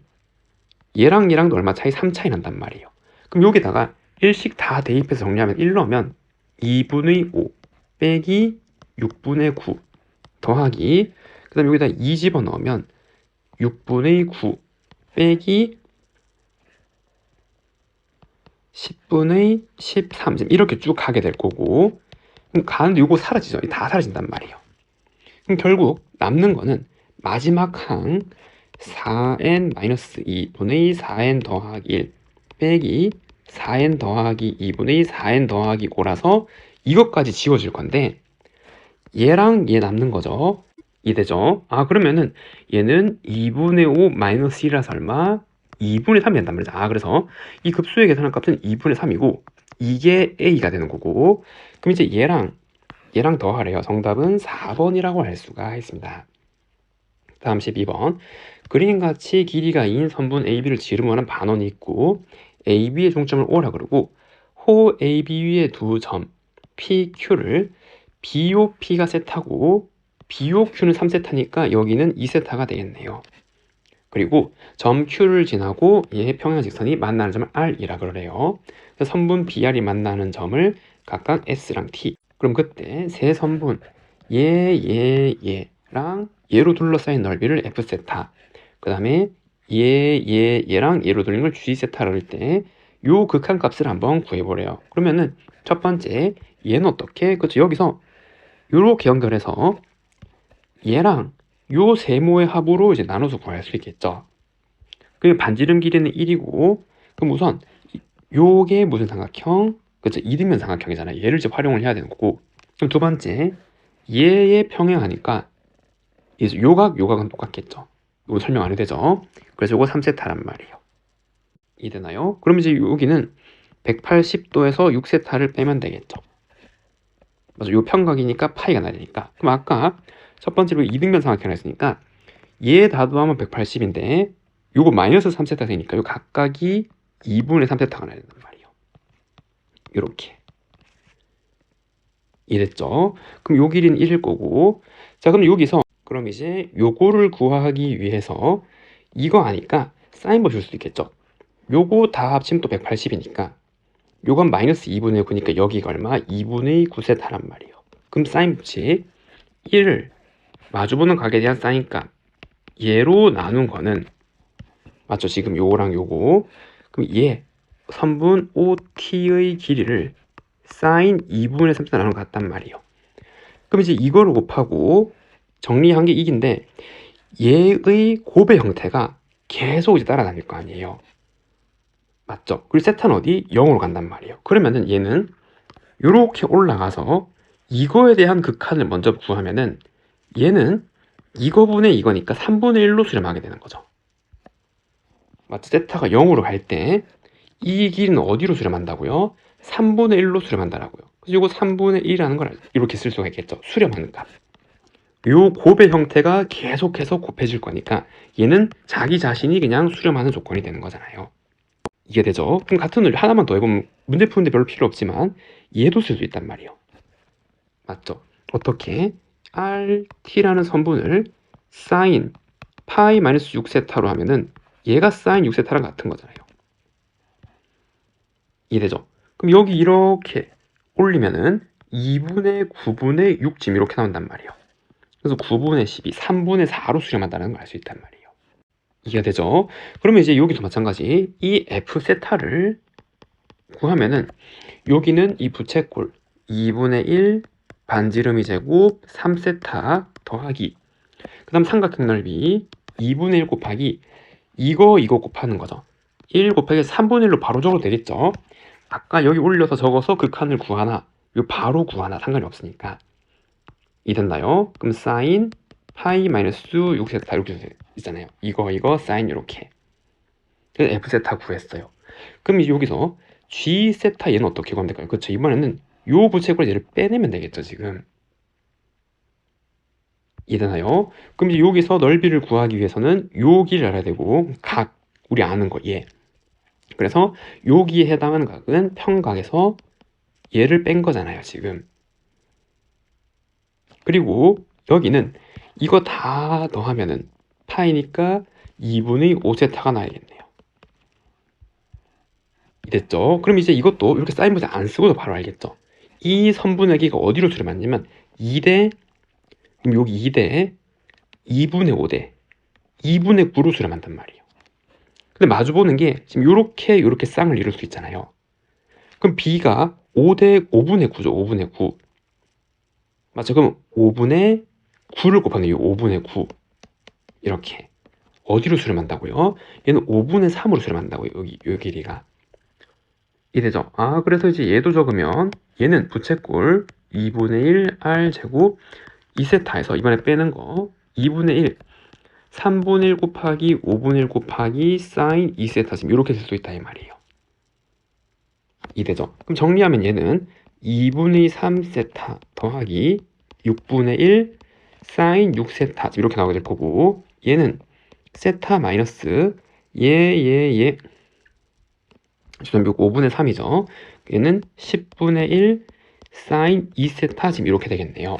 얘랑 얘랑도 얼마 차이? 3 차이 난단 말이에요. 그럼 여기다가 1씩 다 대입해서 정리하면 1 넣으면 2분의 5 빼기 6분의 9 더하기, 그 다음에 여기다 2 집어넣으면 6분의 9 빼기 10분의 13 이렇게 쭉 가게 될 거고, 그럼 가는데 요거 사라지죠. 다 사라진단 말이에요. 그럼 결국 남는 거는 마지막 항 4n-2분의 4n 더하기 1 빼기 4n 더하기 2분의 4n 더하기 5라서 이것까지 지워질 건데 얘랑 얘 남는 거죠. 이되죠? 그러면은 얘는 2분의 5 마이너스 1이라서 얼마? 2분의 3이 된단 말이죠. 그래서 이 급수의 계산한 값은 2분의 3이고 이게 a가 되는 거고, 그럼 이제 얘랑 더하래요. 정답은 4번이라고 할 수가 있습니다. 다음 12번. 그림같이 길이가 2인 선분 AB를 지름하는 반원이 있고 AB의 중점을 O라 그러고 호 AB 위에 두 점 PQ를 BOP가 세타고 BOQ는 3세타니까 여기는 2세타가 되겠네요. 그리고 점 Q를 지나고 얘의 평행직선이 만나는 점을 R이라 그래요. 선분 BR이 만나는 점을 각각 S랑 T. 그럼 그때 세 선분 얘랑 얘로 둘러싸인 넓이를 F세타, 그 다음에 얘랑 얘로 돌린 걸 G세타를 할 때 요 극한값을 한번 구해보래요. 그러면은 첫 번째 얘는 어떻게? 그렇죠. 여기서 요렇게 연결해서 얘랑 요 세모의 합으로 이제 나눠서 구할 수 있겠죠. 그 반지름 길이는 1이고, 그럼 우선 요게 무슨 삼각형? 그렇죠. 이등변 삼각형이잖아요. 얘를 이제 활용을 해야 되는 거고, 그럼 두 번째 얘에 평행하니까 요각은 똑같겠죠. 이거 설명 안 해도 되죠. 그래서 요거 3세타란 말이에요. 이해되나요? 그럼 이제 여기는 180도에서 6세타를 빼면 되겠죠. 맞아, 요 평각이니까 파이가 나야 되니까. 그럼 아까 첫 번째로 이등변 삼각형을 했으니까 얘 다도하면 180인데 요거 마이너스 3세타가 되니까 요 각각이 2분의 3세타가 나야 된단 말이에요. 요렇게. 이랬죠? 그럼 요 길이는 1일 거고, 자, 그럼 여기서 그럼 이제 요거를 구하기 위해서 이거 아니까 사인 보실 수도 있겠죠? 요거 다 합치면 또 180이니까 요건 마이너스 2분의 9니까 여기가 얼마? 2분의 9세타란 말이에요. 그럼 사인 법칙 1을 마주보는 각에 대한 사인값 얘로 나눈 거는 맞죠? 지금 요거랑 요거. 그럼 얘 선분 OT의 길이를 사인 2분의 3세타 나눈 것 같단 말이에요. 그럼 이제 이거를 곱하고 정리한 게 이긴데 얘의 곱의 형태가 계속 이제 따라다닐 거 아니에요. 맞죠? 그리고 세타는 어디? 0으로 간단 말이에요. 그러면은 얘는 이렇게 올라가서 이거에 대한 극한을 먼저 구하면은 얘는 이거분의 이거니까 3분의 1로 수렴하게 되는 거죠. 맞죠? 세타가 0으로 갈 때 이 길이는 어디로 수렴한다고요? 3분의 1로 수렴한다라고요. 그래서 이거 3분의 1이라는 걸 이렇게 쓸 수가 있겠죠. 수렴하는 값. 요 곱의 형태가 계속해서 곱해질 거니까 얘는 자기 자신이 그냥 수렴하는 조건이 되는 거잖아요. 이게 되죠? 그럼 같은 논리 하나만 더 해보면 문제 푸는데 별로 필요 없지만 얘도 쓸 수 있단 말이에요. 맞죠? 어떻게? RT라는 선분을 사인 파이 마이너스 6세타로 하면은 얘가 사인 6세타랑 같은 거잖아요. 이해되죠? 그럼 여기 이렇게 올리면은 2분의 9분의 6 지금 이렇게 나온단 말이에요. 그래서 9분의 12, 3분의 4로 수렴한다는 걸 알 수 있단 말이에요. 이해가 되죠? 그러면 이제 여기도 마찬가지 이 F세타를 구하면은 여기는 이 부채꼴 2분의 1 반지름이 제곱 3세타 더하기 그 다음 삼각형 넓이 2분의 1 곱하기 이거 곱하는 거죠. 1 곱하기 3분의 1로 바로 적어도 되겠죠? 아까 여기 올려서 적어서 극한을 구하나 요 바로 구하나 상관이 없으니까 이됐나요? 그럼 사인 파이 마이너스 6세타 이렇게 있잖아요. 이거 사인 이렇게 그래서 F세타 구했어요. 그럼 여기서 G세타 얘는 어떻게 구하면 될까요? 그렇죠. 이번에는 요 부채꼴 얘를 빼내면 되겠죠. 지금 이해되나요? 그럼 이제 여기서 넓이를 구하기 위해서는 요 길을 알아야 되고 각 우리 아는 거 얘. 그래서 여기에 해당하는 각은 평각에서 얘를 뺀 거잖아요. 지금. 그리고 여기는 이거 다 더하면은 파이니까 2분의 5세타가 나야겠네요. 됐죠? 그럼 이제 이것도 이렇게 사인 문제 안 쓰고도 바로 알겠죠? 이 선분의 기가 어디로 수렴하냐면 2대 그럼 여기 2대 2분의 5대 2분의 9로 수렴한단 말이에요. 근데 마주보는 게 지금 요렇게 쌍을 이룰 수 있잖아요. 그럼 B가 5분의 9죠. 5분의 9. 맞죠? 그럼 5분의 9를 곱하면 이 5분의 9 이렇게 어디로 수렴한다고요? 얘는 5분의 3으로 수렴한다고요. 요 길이가 이되죠. 아 그래서 이제 얘도 적으면 얘는 부채꼴 2분의 1 R 제곱 2세타에서 이번에 빼는 거 2분의 1 3분의 1 곱하기 5분의 1 곱하기 사인 2세타 지금 이렇게 쓸 수 있다 이 말이에요. 이되죠. 그럼 정리하면 얘는 2분의 3세타 더하기 6분의 1 사인 6세타 지금 이렇게 나오게 될 거고 얘는 세타 마이너스 얘 죄송합니다. 5분의 3이죠. 얘는 10분의 1 사인 2세타 지금 이렇게 되겠네요.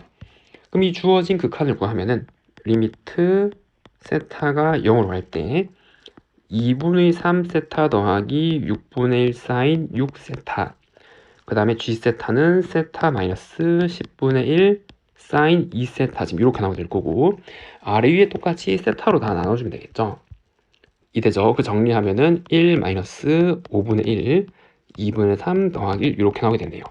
그럼 이 주어진 극한을 구하면은 리미트 세타가 0으로 갈 때 2분의 3세타 더하기 6분의 1 사인 6세타 그 다음에 G세타는 세타 마이너스 10분의 1 사인 2세타 지금 이렇게 나오게 될 거고 아래 위에 똑같이 세타로 다 나눠주면 되겠죠. 이되죠. 그 정리하면은 1 마이너스 5분의 1 2분의 3 더하기 1 이렇게 나오게 되네요.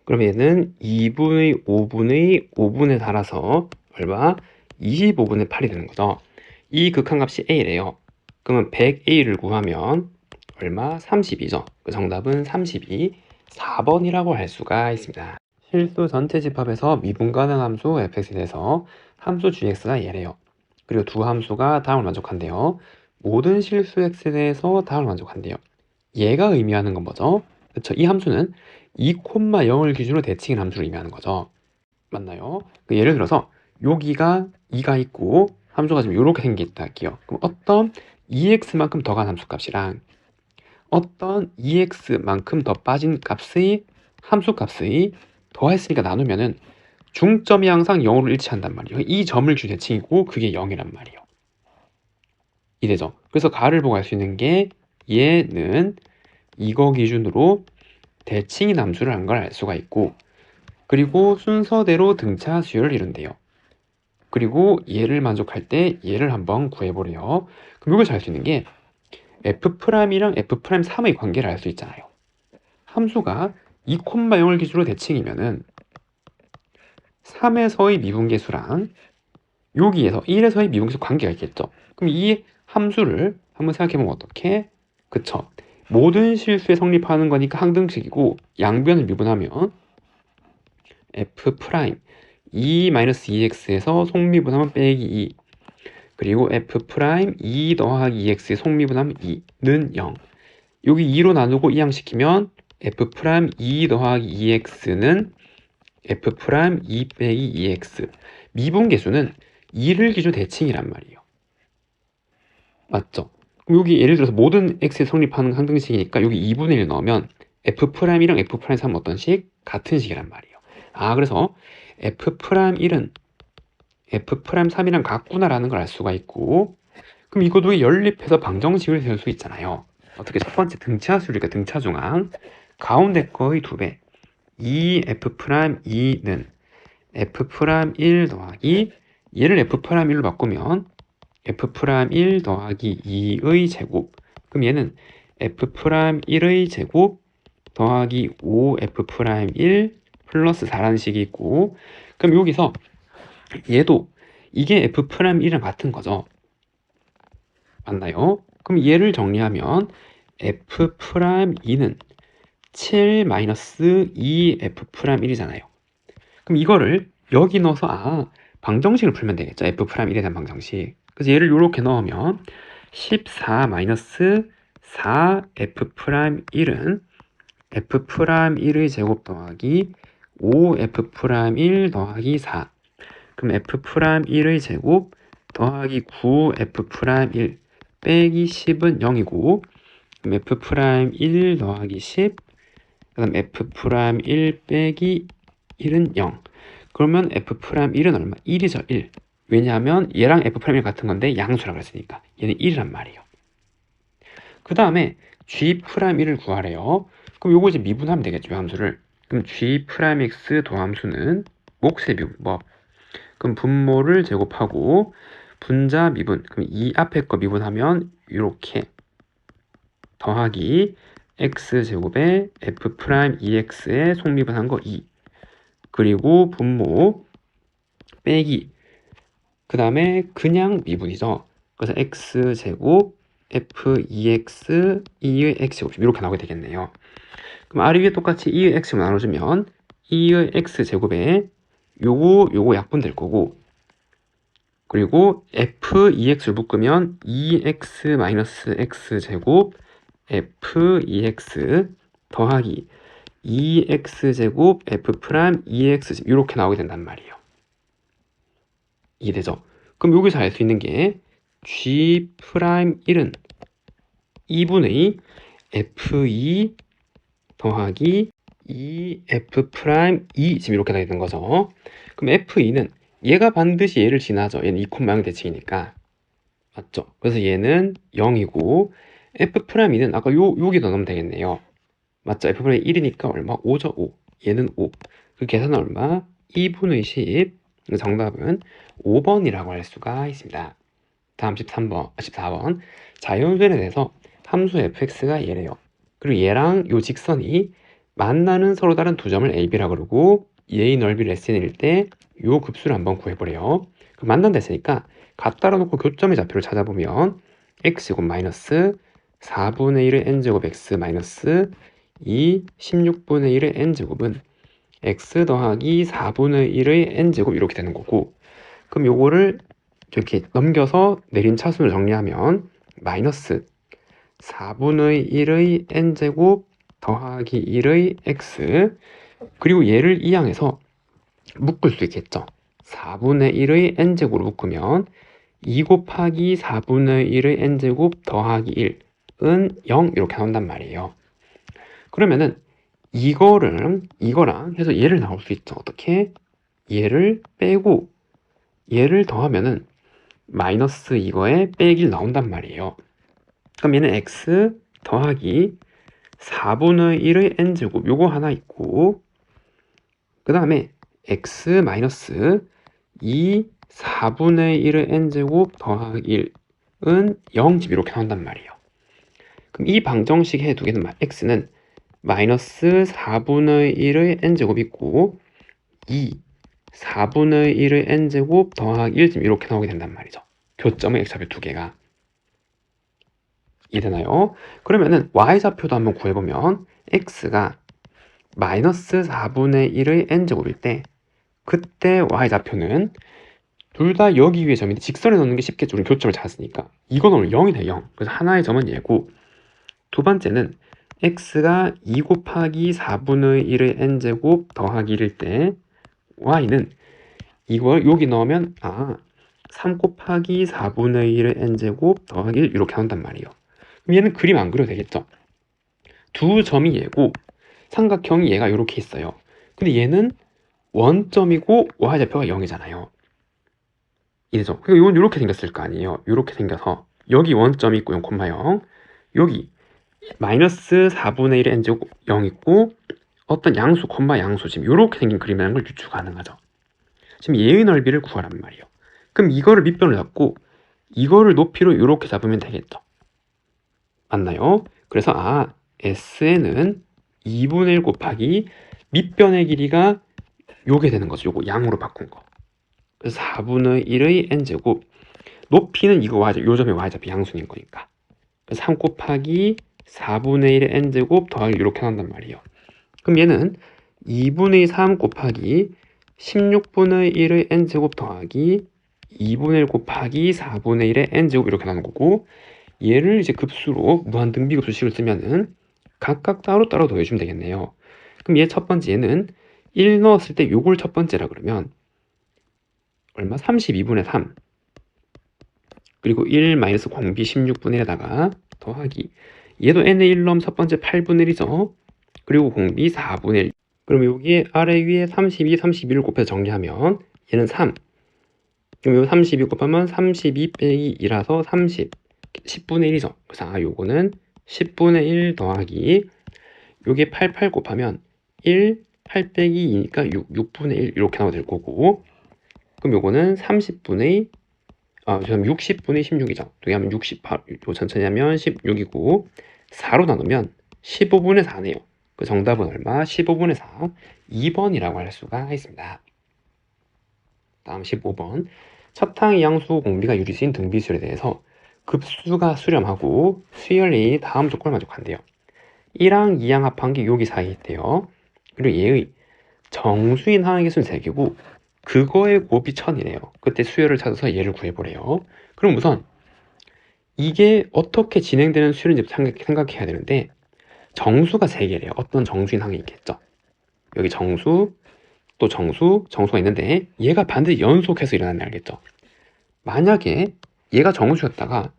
그럼 얘는 2분의 5분의 달아서 얼마? 25분의 8이 되는 거죠. 이 극한값이 A래요. 그러면 100A를 구하면 얼마? 32죠. 그 정답은 32, 4번이라고 할 수가 있습니다. 실수 전체 집합에서 미분 가능 함수 fx에 대해서 함수 gx가 얘래요. 그리고 두 함수가 다음을 만족한대요. 모든 실수 x에 대해서 다음을 만족한대요. 얘가 의미하는 건 뭐죠? 그쵸? 이 함수는 2,0을 기준으로 대칭인 함수를 의미하는 거죠. 맞나요? 예를 들어서 여기가 2가 있고 함수가 지금 이렇게 생겼다 할게요. 그럼 어떤 EX만큼 더 간 함수값이랑 어떤 EX만큼 더 빠진 값의 함수값의 더했으니까 나누면은 중점이 항상 0으로 일치한단 말이에요. 이 점을 기준 대칭이고 그게 0이란 말이에요. 이래죠. 그래서 가를 보고 알 수 있는 게 얘는 이거 기준으로 대칭인 함수를 한 걸 알 수가 있고, 그리고 순서대로 등차 수열을 이룬대요. 그리고 얘를 만족할 때 얘를 한번 구해보래요. 그럼 이걸 알 수 있는 게 F'이랑 F'3의 관계를 알 수 있잖아요. 함수가 2,0을 기준으로 대칭이면은 3에서의 미분계수랑 여기에서 1에서의 미분계수 관계가 있겠죠. 그럼 이 함수를 한번 생각해보면 어떻게? 그쵸. 모든 실수에 성립하는 거니까 항등식이고 양변을 미분하면 F' 2-2x에서 속미분하면 빼기 2, 그리고 F' 2 더하기 2x의 속미분하면 2는 0. 여기 2로 나누고 이항시키면 F' 2 더하기 2x는 F' 2 빼기 2x. 미분계수는 2를 기준 대칭이란 말이에요. 맞죠? 그럼 여기 예를 들어서 모든 x에 성립하는 항등식이니까 여기 2분의 1 넣으면 F'이랑 F'3은 어떤 식? 같은 식이란 말이에요. 그래서 F'1은 F'3이랑 같구나라는 걸 알 수가 있고, 그럼 이것도 연립해서 방정식을 세울 수 있잖아요. 어떻게? 첫 번째 등차수니까 등차중앙 가운데 거의 2배 2F'2는 F'1 더하기 얘를 F'1로 바꾸면 F'1 더하기 2의 제곱, 그럼 얘는 F'1의 제곱 더하기 5F'1 플러스 4라는 식이 있고, 그럼 여기서 얘도 이게 F'1이랑 같은 거죠. 맞나요? 그럼 얘를 정리하면 F'2는 7-2F'1이잖아요. 그럼 이거를 여기 넣어서 방정식을 풀면 되겠죠. F'1에 대한 방정식. 그래서 얘를 이렇게 넣으면 14-4F'1은 F'1의 제곱 더하기 5F'1 더하기 4. 그럼 F'1의 제곱 더하기 9F'1 빼기 10은 0이고, 그럼 F'1 더하기 10, 그 다음 F'1 빼기 1은 0. 그러면 F'1은 얼마? 1이죠, 1. 왜냐하면 얘랑 F'1이 같은 건데 양수라고 했으니까 얘는 1이란 말이에요. 그 다음에 G'1을 구하래요. 그럼 요거 이제 미분하면 되겠죠, 이 함수를. 그럼 G'x 도함수는 몫의 미분법. 그럼 분모를 제곱하고 분자 미분. 그럼 이 앞에 거 미분하면 이렇게 더하기 x제곱에 F'2x에 속미분한 거 2. 그리고 분모 빼기, 그 다음에 그냥 미분이죠. 그래서 x제곱 f2x 2의 x제곱 이렇게 나오게 되겠네요. 그럼 아래 위에 똑같이 2의 x제곱 나눠주면 2의 x제곱에 요거 약분될 거고, 그리고 f2x를 묶으면 2x-x제곱 f2x 더하기 2x제곱 f'2x 이렇게 나오게 된단 말이에요. 이해되죠? 그럼 여기서 알 수 있는 게 G'1은 2분의 F2 더하기 2F'2 지금 이렇게 되는 거죠. 그럼 F2는 얘가 반드시 얘를 지나죠. 얘는 2,0 대칭이니까. 맞죠? 그래서 얘는 0이고 F'2는 아까 여기다 넣으면 되겠네요. 맞죠? F'이 1이니까 얼마? 5죠, 5. 얘는 5. 그 계산은 얼마? 2분의 10. 정답은 5번이라고 할 수가 있습니다. 다음 14번. 자연수에 대해서 함수 fx가 얘래요. 그리고 얘랑 요 직선이 만나는 서로 다른 두 점을 a, b라고 그러고 얘의 넓이를 sn일 때 요 급수를 한번 구해보래요. 그럼 만난다 했으니까 갖다라 놓고 교점의 좌표를 찾아보면 x제곱 마이너스 4분의 1의 n제곱 x 마이너스 2 16분의 1의 n제곱은 x 더하기 4분의 1의 n제곱 이렇게 되는 거고, 그럼 요거를 이렇게 넘겨서 내린 차순을 정리하면 마이너스 4분의 1의 n제곱 더하기 1의 x, 그리고 얘를 이항해서 묶을 수 있겠죠. 4분의 1의 n제곱으로 묶으면 2 곱하기 4분의 1의 n제곱 더하기 1은 0 이렇게 나온단 말이에요. 그러면은 이거랑 해서 얘를 나올 수 있죠. 어떻게? 얘를 빼고 얘를 더하면은 마이너스 이거에 빼기 나온단 말이에요. 그럼 얘는 x 더하기 4분의 1의 n제곱 요거 하나 있고, 그 다음에 x 마이너스 2 4분의 1의 n제곱 더하기 1은 0집 이렇게 나온단 말이에요. 그럼 이 방정식 해두개는 x는 마이너스 4분의 1의 n제곱 있고 2 4분의 1의 n제곱 더하기 1집 이렇게 나오게 된단 말이죠. 교점의 x좌표 두 개가. 이해되나요? 그러면은 y좌표도 한번 구해보면 x가 마이너스 4분의 1의 n제곱일 때 그때 y좌표는 둘 다 여기 위에 점인데 직선에 넣는 게 쉽겠죠. 우리 교점을 찾았으니까. 이건 0이 돼, 0. 그래서 하나의 점은 얘고, 두 번째는 x가 2 곱하기 4분의 1의 n제곱 더하기 1일 때 y는 이걸 여기 넣으면 3 곱하기 4분의 1의 n제곱 더하기 1 이렇게 나온단 말이에요. 그럼 얘는 그림 안 그려도 되겠죠. 두 점이 얘고 삼각형이 얘가 이렇게 있어요. 근데 얘는 원점이고 y좌표가 0이잖아요. 이래죠. 그러니까 이건 이렇게 생겼을 거 아니에요. 이렇게 생겨서 여기 원점이 있고 0,0 여기 마이너스 4분의 1의 n제곱 0 있고 어떤 양수, 양수 지금 이렇게 생긴 그림이라는 걸 유추 가능하죠. 지금 얘의 넓이를 구하란 말이에요. 그럼 이거를 밑변을 잡고 이거를 높이로 이렇게 잡으면 되겠죠. 맞나요? 그래서 SN은 2분의 1 곱하기 밑변의 길이가 요게 되는 거죠. 요거 양으로 바꾼 거. 그래서 4분의 1의 n제곱 높이는 이거 요 점의 y좌표 양수인 거니까. 그래서 3 곱하기 4분의 1의 n제곱 더하기 이렇게 나온단 말이에요. 그럼 얘는 2분의 3 곱하기 16분의 1의 n제곱 더하기 2분의 1 곱하기 4분의 1의 n제곱 이렇게 나오는 거고, 얘를 이제 급수로 무한등비급수식을 쓰면은 각각 따로따로 더해주면 되겠네요. 그럼 얘 첫 번째 얘는 1 넣었을 때 요걸 첫 번째라 그러면 얼마? 32분의 3 그리고 1 마이너스 공비 16분의 1에다가 더하기 얘도 n에 1 넣으면 첫 번째 8분의 1이죠. 그리고 공비 4분의 1. 그럼 여기에 아래 위에 32, 31을 곱해서 정리하면 얘는 3. 그럼 요 32 곱하면 32 빼기 2라서 30. 10분의 1이죠. 그래서 요거는 10분의 1 더하기 요게 88 곱하면 1, 8 빼기 2니까 6분의 1 이렇게 나오면 될 거고, 그럼 요거는 30분의 60분의 16이죠. 두 개 하면 68, 요 천천히 하면 16이고 4로 나누면 15분의 4네요. 그 정답은 얼마? 15분의 4. 2번이라고 할 수가 있습니다. 다음 15번. 첩탕 이항수 공비가 유리수인 등비수열에 대해서 급수가 수렴하고 수열이 다음 조건을 만족한대요. 1항, 2항 합한 게 여기 사이에 있대요. 그리고 얘의 정수인 항의 개수는 3개고 그거의 곱이 1000이래요. 그때 수열을 찾아서 얘를 구해보래요. 그럼 우선 이게 어떻게 진행되는 수열인지 생각해야 되는데 정수가 3개래요. 어떤 정수인 항이 있겠죠. 여기 정수, 또 정수가 있는데 얘가 반드시 연속해서 일어나는 게 알겠죠. 만약에 얘가 정수였다가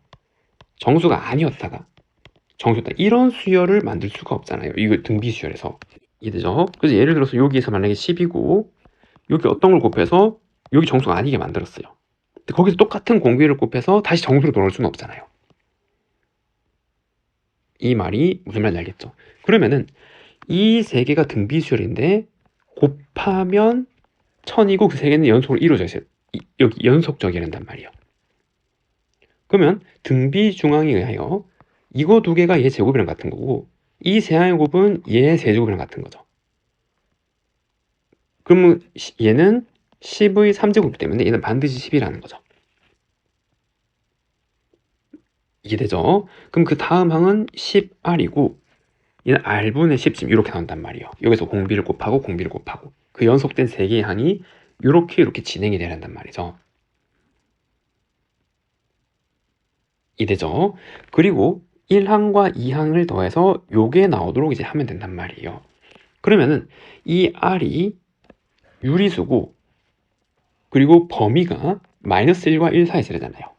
정수가 아니었다가 정수였다, 이런 수열을 만들 수가 없잖아요. 이거 등비 수열에서. 이해되죠? 그래서 예를 들어서 여기에서 만약에 10이고 여기 어떤 걸 곱해서 여기 정수가 아니게 만들었어요. 근데 거기서 똑같은 공비를 곱해서 다시 정수로 돌아올 수는 없잖아요. 이 말이 무슨 말인지 알겠죠? 그러면은 이 3개가 등비 수열인데 곱하면 1000이고 그 3개는 연속으로 이루어져 있어요. 여기 연속적이야 된단 말이에요. 그러면 등비 중앙에 의하여 이거 2개가 얘 제곱이랑 같은 거고 이 세 항의 곱은 얘 세제곱이랑 같은 거죠. 그러면 얘는 10의 3제곱이기 때문에 얘는 반드시 10이라는 거죠. 이해되죠? 그럼 그 다음 항은 10R이고 얘는 R분의 10쯤 이렇게 나온단 말이에요. 여기서 공비를 곱하고 공비를 곱하고 그 연속된 3개의 항이 이렇게 진행이 되란단 말이죠. 이해되죠? 그리고 1항과 2항을 더해서 요게 나오도록 이제 하면 된단 말이에요. 그러면은 이 R이 유리수고 그리고 범위가 마이너스 1과 1 사이에 있어야 되잖아요.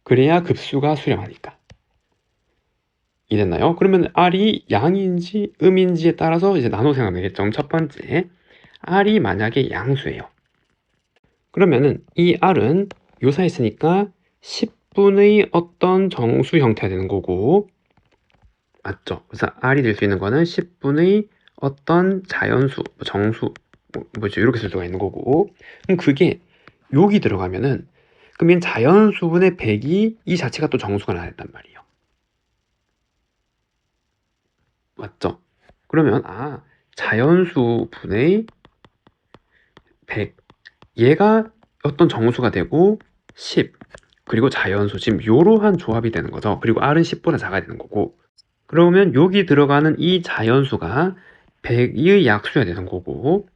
그래야 급수가 수렴하니까. 이해됐나요? 그러면 R이 양인지 음인지에 따라서 이제 나눠 생각하면 되겠죠. 그럼 첫 번째, R이 만약에 양수예요. 그러면은 이 R은 요사했으니까 10분의 어떤 정수 형태가 되는 거고, 맞죠? 그래서 R이 될 수 있는 거는 10분의 어떤 자연수, 정수, 뭐죠? 이렇게 쓸 수가 있는 거고, 그럼 그게 여기 들어가면은, 그러면 자연수분의 100이 이 자체가 또 정수가 나왔단 말이에요. 맞죠? 그러면 자연수분의 100, 얘가 어떤 정수가 되고 10, 그리고 자연수, 지금 이러한 조합이 되는 거죠. 그리고 R은 10보다 작아야 되는 거고, 그러면 여기 들어가는 이 자연수가 100의 약수여야 되는 거고,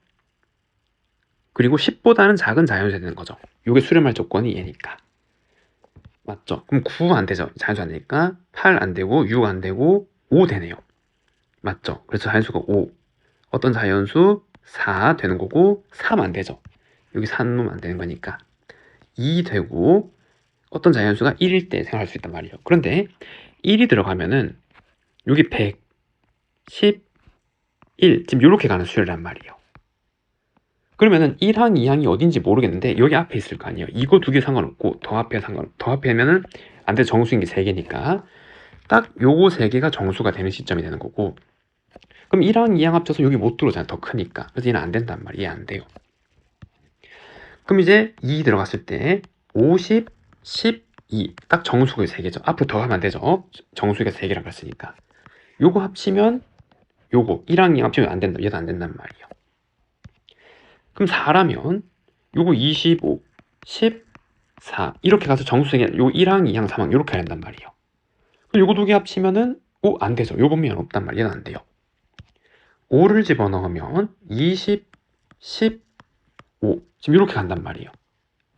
그리고 10보다는 작은 자연수여야 되는 거죠. 이게 수렴할 조건이 얘니까. 맞죠? 그럼 9 안 되죠. 자연수 안 되니까 8 안 되고 6 안 되고 5 되네요. 맞죠? 그래서 자연수가 5. 어떤 자연수 4 되는 거고 3 안 되죠. 여기 3은 안 되는 거니까 2 되고 어떤 자연수가 1일 때 생각할 수 있단 말이에요. 그런데 1이 들어가면은 여기 100, 10, 1 지금 이렇게 가는 수열이란 말이에요. 그러면은 1항, 2항이 어딘지 모르겠는데 여기 앞에 있을 거 아니에요. 이거 두 개 상관없고 더 앞에면은 안 돼. 정수인 게 3개니까 딱 요거 3개가 정수가 되는 시점이 되는 거고, 그럼 1항, 2항 합쳐서 여기 못 들어오잖아. 더 크니까. 그래서 얘는 안 된단 말이에요. 얘 안 돼요. 그럼 이제 2 들어갔을 때 50, 12. 딱 정수가 3개죠. 앞으로 더 하면 안 되죠. 정수가 3개라고 했으니까. 요거 합치면 요거 1항, 2항 합치면 안 된다. 얘도 안 된단 말이에요. 그럼 4라면 요거 25, 14 이렇게 가서 정수 3개, 요 1항, 2항, 3항 이렇게 한단 말이에요. 그럼 요거 두 개 합치면은 안 되죠. 요 범위는 없단 말이에요. 얘는 안 돼요. 5를 집어넣으면 20, 15 지금 이렇게 간단 말이에요.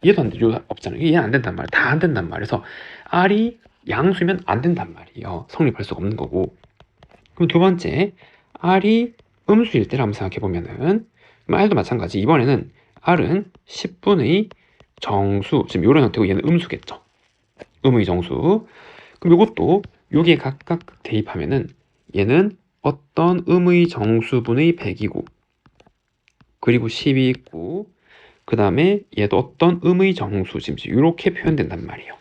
얘도 안 돼. 요 없잖아요. 얘는 안 된단 말이에요. 다 안 된단 말이에요. 그래서 R이 양수면 안 된단 말이에요. 성립할 수가 없는 거고. 그럼 두 번째, R이 음수일 때를 한번 생각해 보면은 R도 마찬가지. 이번에는 R은 10분의 정수, 지금 이런 형태고 얘는 음수겠죠. 음의 정수. 그럼 이것도 여기에 각각 대입하면은 얘는 어떤 음의 정수분의 100이고, 그리고 10이 있고, 그 다음에 얘도 어떤 음의 정수, 지금 이렇게 표현된단 말이에요.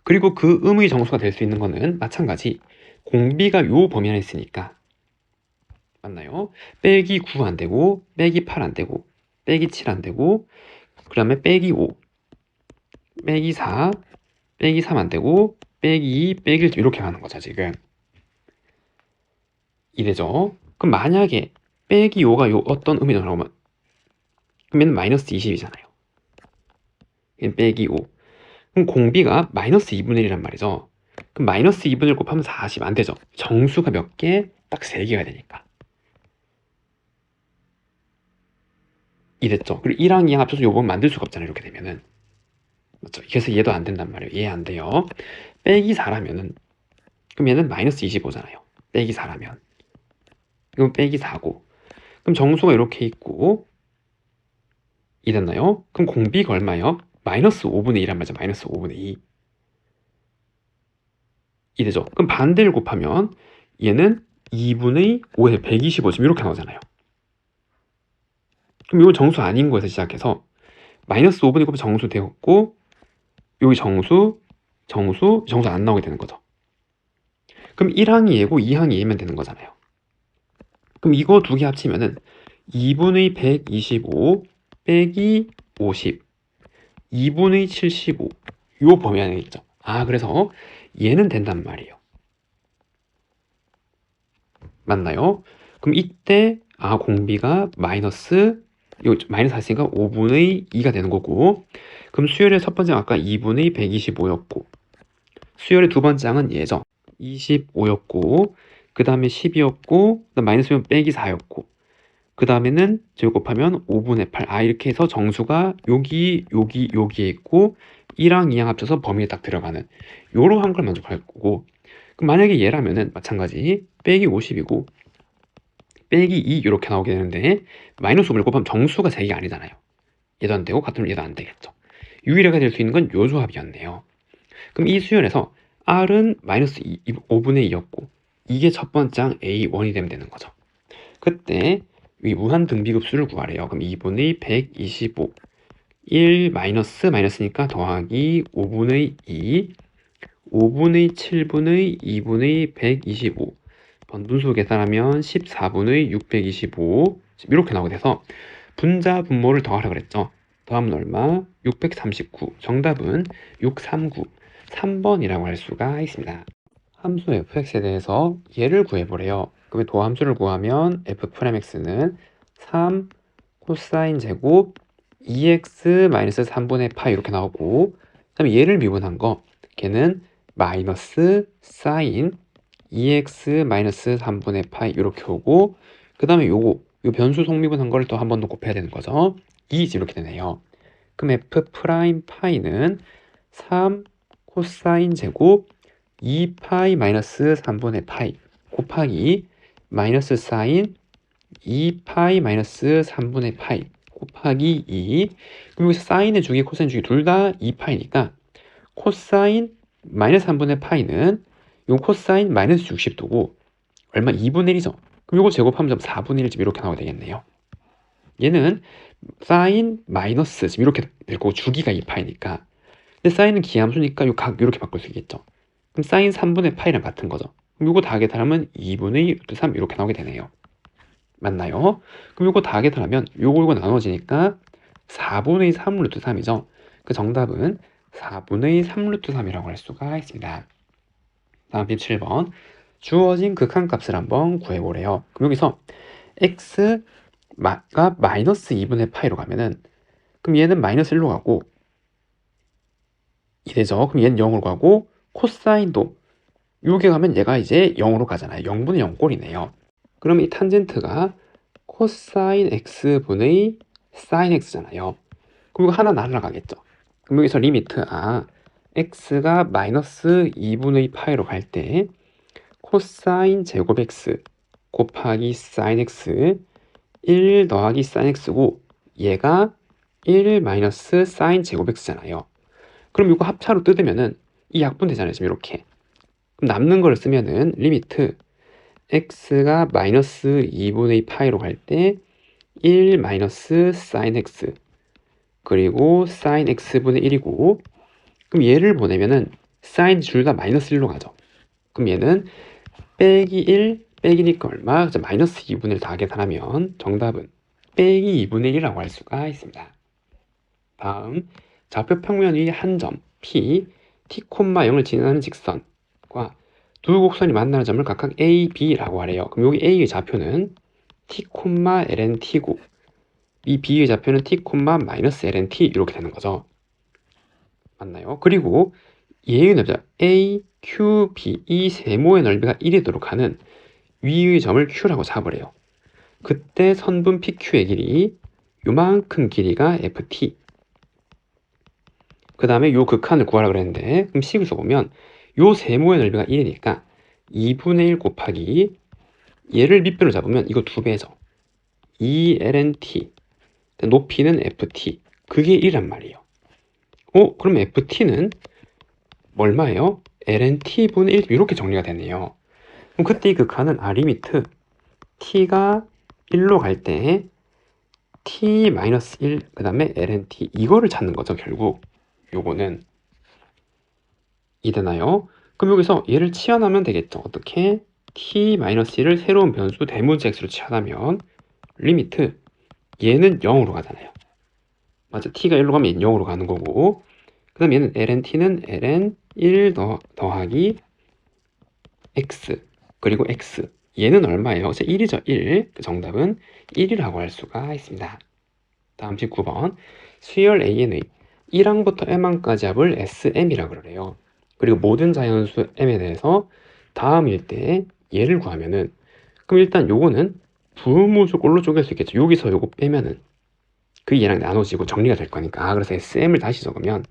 그리고 그 음의 정수가 될 수 있는 거는 마찬가지. 공비가 요 범위 안에 있으니까. 맞나요? 빼기 9 안 되고, 빼기 8 안 되고, 빼기 7 안 되고, 그 다음에 빼기 5, 빼기 4, 빼기 3 안 되고, 빼기 2, 빼기 1 이렇게 가는 거죠, 지금. 이래죠? 그럼 만약에 빼기 5가 요 어떤 의미가 나오면, 그러면 마이너스 20이잖아요. 빼기 5. 그럼 공비가 마이너스 2분의 1이란 말이죠. 그럼 마이너스 2분의 1 곱하면 40 안 되죠. 정수가 몇 개? 딱 3개가 되니까. 이랬죠. 그리고 1항, 2항 합쳐서 요번 만들 수가 없잖아요. 이렇게 되면은. 맞죠? 그래서 얘도 안 된단 말이에요. 얘 안 돼요. 빼기 4라면은, 그럼 얘는 마이너스 25잖아요. 빼기 4라면. 이건 빼기 4고. 그럼 정수가 이렇게 있고, 이랬나요? 그럼 공비가 얼마예요? 마이너스 5분의 2란 말이죠. 마이너스 5분의 2. 이되죠. 그럼 반대를 곱하면 얘는 2분의 5에서 125 지금 이렇게 나오잖아요. 그럼 이건 정수 아닌 거에서 시작해서 마이너스 5분의 9이 정수 되었고, 여기 정수 안 나오게 되는 거죠. 그럼 1항이 얘고 2항이 얘면 되는 거잖아요. 그럼 이거 두 개 합치면은 2분의 125 빼기 50, 2분의 75 요 범위 안에 있죠. 그래서 얘는 된단 말이에요. 맞나요? 그럼 이때 공비가 마이너스, 이거 마이너스 했으니까 5분의 2가 되는 거고, 그럼 수열의 첫 번째 아까 2분의 125였고, 수열의 두 번째 항은 얘죠. 25였고, 그 다음에 10이었고, 그다음 마이너스면 빼기 4였고, 그 다음에는 제곱 곱하면 5분의 8. 이렇게 해서 정수가 여기에 있고 1항, 2항 합쳐서 범위에 딱 들어가는 요러한 걸 만족할 거고, 그럼 만약에 얘라면은 마찬가지 빼기 50이고 빼기 2 이렇게 나오게 되는데 마이너스 5를 곱하면 정수가 3개가 아니잖아요. 얘도 안 되고 같으면 얘도 안 되겠죠. 유일하게 될 수 있는 건 요 조합이었네요. 그럼 이 수열에서 R은 마이너스 5분의 2였고 이게 첫 번째 항 A1이 되면 되는 거죠. 그때 이 무한 등비급수를 구하래요. 그럼 2분의 125 1 마이너스니까 더하기 5분의 2 5분의 7분의 2분의 125 번분수 계산하면 14분의 625 이렇게 나오게 돼서 분자 분모를 더하라 그랬죠. 더하면 얼마? 639. 정답은 639 3번이라고 할 수가 있습니다. 함수 fx에 대해서 얘를 구해보래요. 그러면 도함수를 구하면 f'x는 3 코사인 제곱 2x-3분의 파이 이렇게 나오고, 그 다음에 얘를 미분한 거 걔는 마이너스 사인 2x-3분의 파이 이렇게 오고, 그 다음에 요 변수 속미분한 걸 또 한 번 더 곱해야 되는 거죠. 2 이렇게 되네요. 그럼 f 프라임 파이는 3 코사인 제곱 2파이 마이너스 3분의 파이 곱하기 마이너스 사인 2파이 마이너스 3분의 파이 곱하기 2. 그럼 여기서 사인의 주기 코사인 주기 둘 다 2파이니까 코사인 마이너스 3분의 파이는 요 코사인 마이너스 60도고 얼마? 2분의 1이죠. 그럼 요거 제곱하면 4분의 1 이렇게 나오게 되겠네요. 얘는 사인 마이너스 지금 이렇게 될 거고 주기가 2파이니까, 근데 사인은 기함수니까 요 각 이렇게 바꿀 수 있겠죠. 그럼 사인 3분의 파이랑 같은 거죠. 그럼 요거 다 계산하면 2분의 루트 3 이렇게 나오게 되네요. 맞나요? 그럼 요거 다 계산하면 요거 나눠지니까 4분의 3 루트 3이죠. 그 정답은 4분의 3 루트 3이라고 할 수가 있습니다. 다음 17번. 주어진 극한값을 한번 구해보래요. 그럼 여기서 x가 마이너스 2분의 파이로 가면은, 그럼 얘는 마이너스 1로 가고 이 되죠. 그럼 얘는 0으로 가고 코사인도 여기 가면 얘가 이제 0으로 가잖아요. 0분의 0 꼴이네요. 그럼 이 탄젠트가 코사인 x분의 사인 x잖아요. 그럼 이거 하나 날아가겠죠. 그럼 여기서 리미트 x가 마이너스 2분의 파이로 갈 때 코사인 제곱 x 곱하기 사인 x 1 더하기 사인 x고 얘가 1 마이너스 사인 제곱 x잖아요. 그럼 이거 합차로 뜯으면은 이 약분 되잖아요. 지금 이렇게. 그럼 남는 걸 쓰면은 리미트 x가 마이너스 2분의 파이로 갈 때 1 마이너스 사인 x 그리고 사인 x분의 1이고, 그럼 얘를 보내면은 사인 둘 다 마이너스 1로 가죠. 그럼 얘는 빼기 1 빼기니까 얼마? 마이너스 2분의 1 다 계산하면 정답은 빼기 2분의 1이라고 할 수가 있습니다. 다음 좌표 평면 위 한 점 P, t, 0을 지나는 직선과 두 곡선이 만나는 점을 각각 A, B라고 하래요. 그럼 여기 A의 좌표는 t, lnt고 이 B의 좌표는 t, lnt 이렇게 되는 거죠. 맞나요? 그리고 얘의 넓이가 A, Q, B 이 세모의 넓이가 1이도록 하는 위의 점을 Q라고 잡으래요. 그때 선분 PQ의 길이 요만큼 길이가 FT. 그 다음에 요 극한을 구하라 그랬는데, 그럼 식에서 보면 요 세모의 넓이가 1이니까 2분의 1 곱하기 얘를 밑변으로 잡으면 이거 2배죠. 2lnt 높이는 ft 그게 1이란 말이에요. 그럼 ft는 얼마예요? lnt분의 1 이렇게 정리가 되네요. 그럼 그때 이 극한은 리미트 t가 1로 갈 때 t-1 그 다음에 lnt 이거를 찾는 거죠. 결국 요거는 이 되나요? 그럼 여기서 얘를 치환하면 되겠죠. 어떻게? t-1을 새로운 변수 대문자 x로 치환하면 리미트 얘는 0으로 가잖아요. 맞아. t가 1로 가면 0으로 가는 거고, 그 다음 얘는 lnt는 ln 1 더하기 x 그리고 x 얘는 얼마예요? 1이죠. 1. 그 정답은 1이라고 할 수가 있습니다. 다음 19번. 수열 AN의 1항부터 m항까지 합을 SM이라고 그래요. 그리고 모든 자연수 m에 대해서 다음일 때 얘를 구하면은, 그럼 일단 요거는 부호무수 꼴로 쪼갤 수 있겠죠. 여기서 요거 빼면은 그 얘랑 나눠지고 정리가 될 거니까. 그래서 SM을 다시 적으면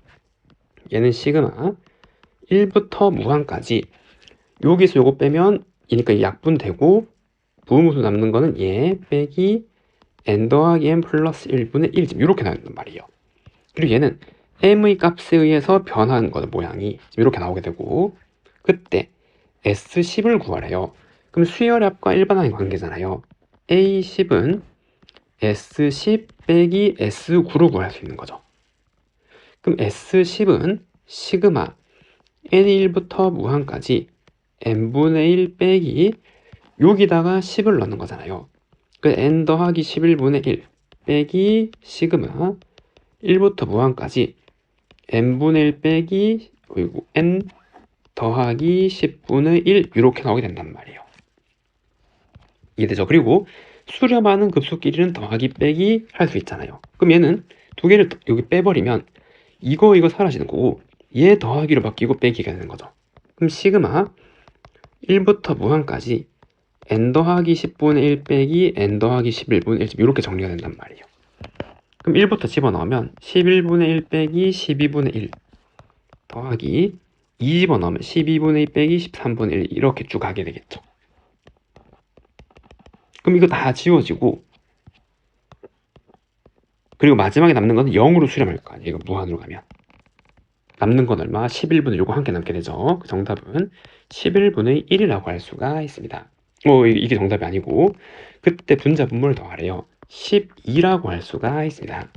얘는 시그마 1부터 무한까지 여기서 요거 빼면 이니까 약분되고 부호무수 남는 거는 얘 빼기 n 더하기 n 플러스 1분의 1 이렇게 나온단 말이에요. 그리고 얘는 m의 값에 의해서 변하는 거죠. 모양이 이렇게 나오게 되고, 그때 S10을 구하래요. 그럼 수열의 합과 일반항의 관계잖아요. A10은 S10 빼기 S9로 구할 수 있는 거죠. 그럼 S10은 시그마 N1부터 무한까지 n분의 1 빼기 여기다가 10을 넣는 거잖아요. 그 n 더하기 11분의 1 빼기 시그마 1부터 무한까지 n분의 1 빼기 그리고 n 더하기 10분의 1 이렇게 나오게 된단 말이에요. 이해되죠? 그리고 수렴하는 급수끼리는 더하기 빼기 할 수 있잖아요. 그럼 얘는 두 개를 여기 빼버리면 이거 사라지는 거고 얘 더하기로 바뀌고 빼기가 되는 거죠. 그럼 시그마 1부터 무한까지 n 더하기 10분의 1 빼기 n 더하기 11분의 1 이렇게 정리가 된단 말이에요. 그럼 1부터 집어넣으면 11분의 1 빼기 12분의 1 더하기 2 집어넣으면 12분의 2 빼기 13분의 1 이렇게 쭉 가게 되겠죠. 그럼 이거 다 지워지고 그리고 마지막에 남는 거는 0으로 수렴할 거 아니에요. 이거 무한으로 가면 남는 건 얼마? 11분의 요거 함께 남게 되죠. 그 정답은 11분의 1이라고 할 수가 있습니다. 이게 정답이 아니고 그때 분자 분모를 더하래요. 12라고 할 수가 있습니다.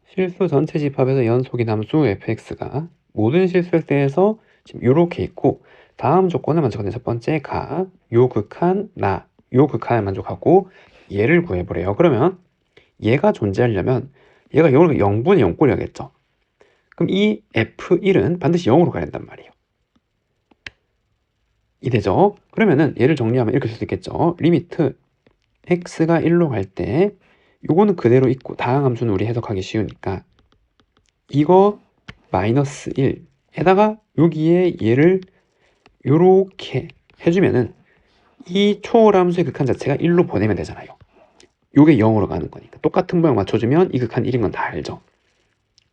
실수 전체 집합에서 연속인 함수 fx가 모든 실수에 대해서 지금 이렇게 있고 다음 조건을 만족하는 첫 번째 가, 요 극한, 나, 요 극한을 만족하고 얘를 구해보래요. 그러면 얘가 존재하려면 얘가 0분의 0꼴이겠죠. 그럼 이 f1은 반드시 0으로 가야 된단 말이에요. 이되죠? 그러면은 얘를 정리하면 이렇게 쓸 수 있겠죠. 리미트 x가 1로 갈 때 요거는 그대로 있고 다항 함수는 우리 해석하기 쉬우니까 이거 마이너스 1에다가 여기에 얘를 요렇게 해주면은 이 초월함수의 극한 자체가 1로 보내면 되잖아요. 요게 0으로 가는 거니까 똑같은 모양 맞춰주면 이 극한 1인 건 다 알죠.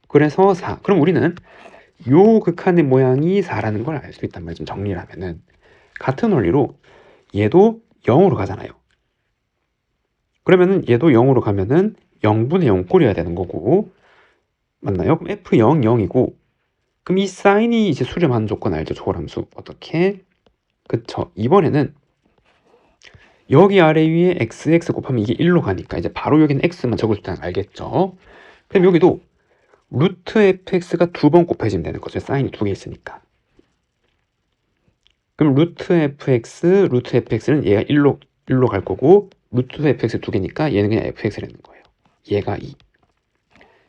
그래서 4. 그럼 우리는 요 극한의 모양이 4라는 걸 알 수 있단 말이죠. 좀 정리를 하면은 같은 원리로 얘도 0으로 가잖아요. 그러면은 얘도 0으로 가면은 0분의 0 꼴이어야 되는 거고 맞나요? 그럼 f0 0이고 그럼 이 사인이 이제 수렴하는 조건 알죠? 초월함수 어떻게? 그쵸. 이번에는 여기 아래 위에 xx 곱하면 이게 1로 가니까 이제 바로 여기는 x만 적을 줄 알겠죠? 그럼 여기도 루트 fx가 2번 곱해지면 되는 거죠. 사인이 2개 있으니까. 그럼 루트 fx는 얘가 1로 갈 거고 루트 fx 2개니까 얘는 그냥 fx라는 거예요. 얘가 2.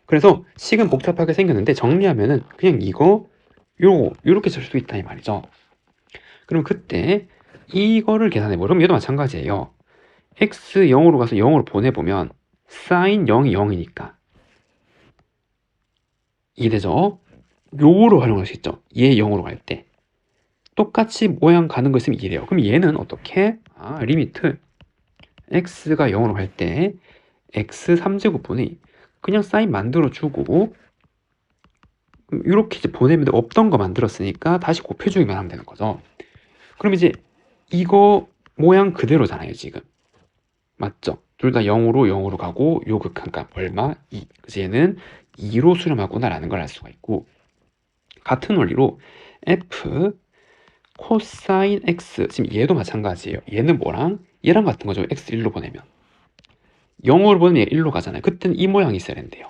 그래서 식은 복잡하게 생겼는데 정리하면은 그냥 요렇게 쓸 수 있다 이 말이죠. 그럼 그때 이거를 계산해보면 그럼 얘도 마찬가지예요. x 0으로 가서 0으로 보내보면 sin 0이 0이니까 이해되죠? 요로 활용할 수 있죠. 얘 0으로 갈 때 똑같이 모양 가는 거 있으면 이래요. 그럼 얘는 어떻게? 리미트 x가 0으로 갈 때 x 3제곱분이 그냥 사인 만들어주고 이렇게 이제 보내면 없던 거 만들었으니까 다시 곱해주기만 하면 되는 거죠. 그럼 이제 이거 모양 그대로잖아요 지금. 맞죠? 둘 다 0으로 가고 요 극한값 얼마? 2. 그래서 얘는 2로 수렴하구나 라는 걸 알 수가 있고 같은 원리로 f 코사인 x 지금 얘도 마찬가지예요. 얘는 뭐랑? 얘랑 같은 거죠. x 1로 보내면 0으로 보내면 얘 1로 가잖아요. 그때는 이 모양이 있어야 된대요.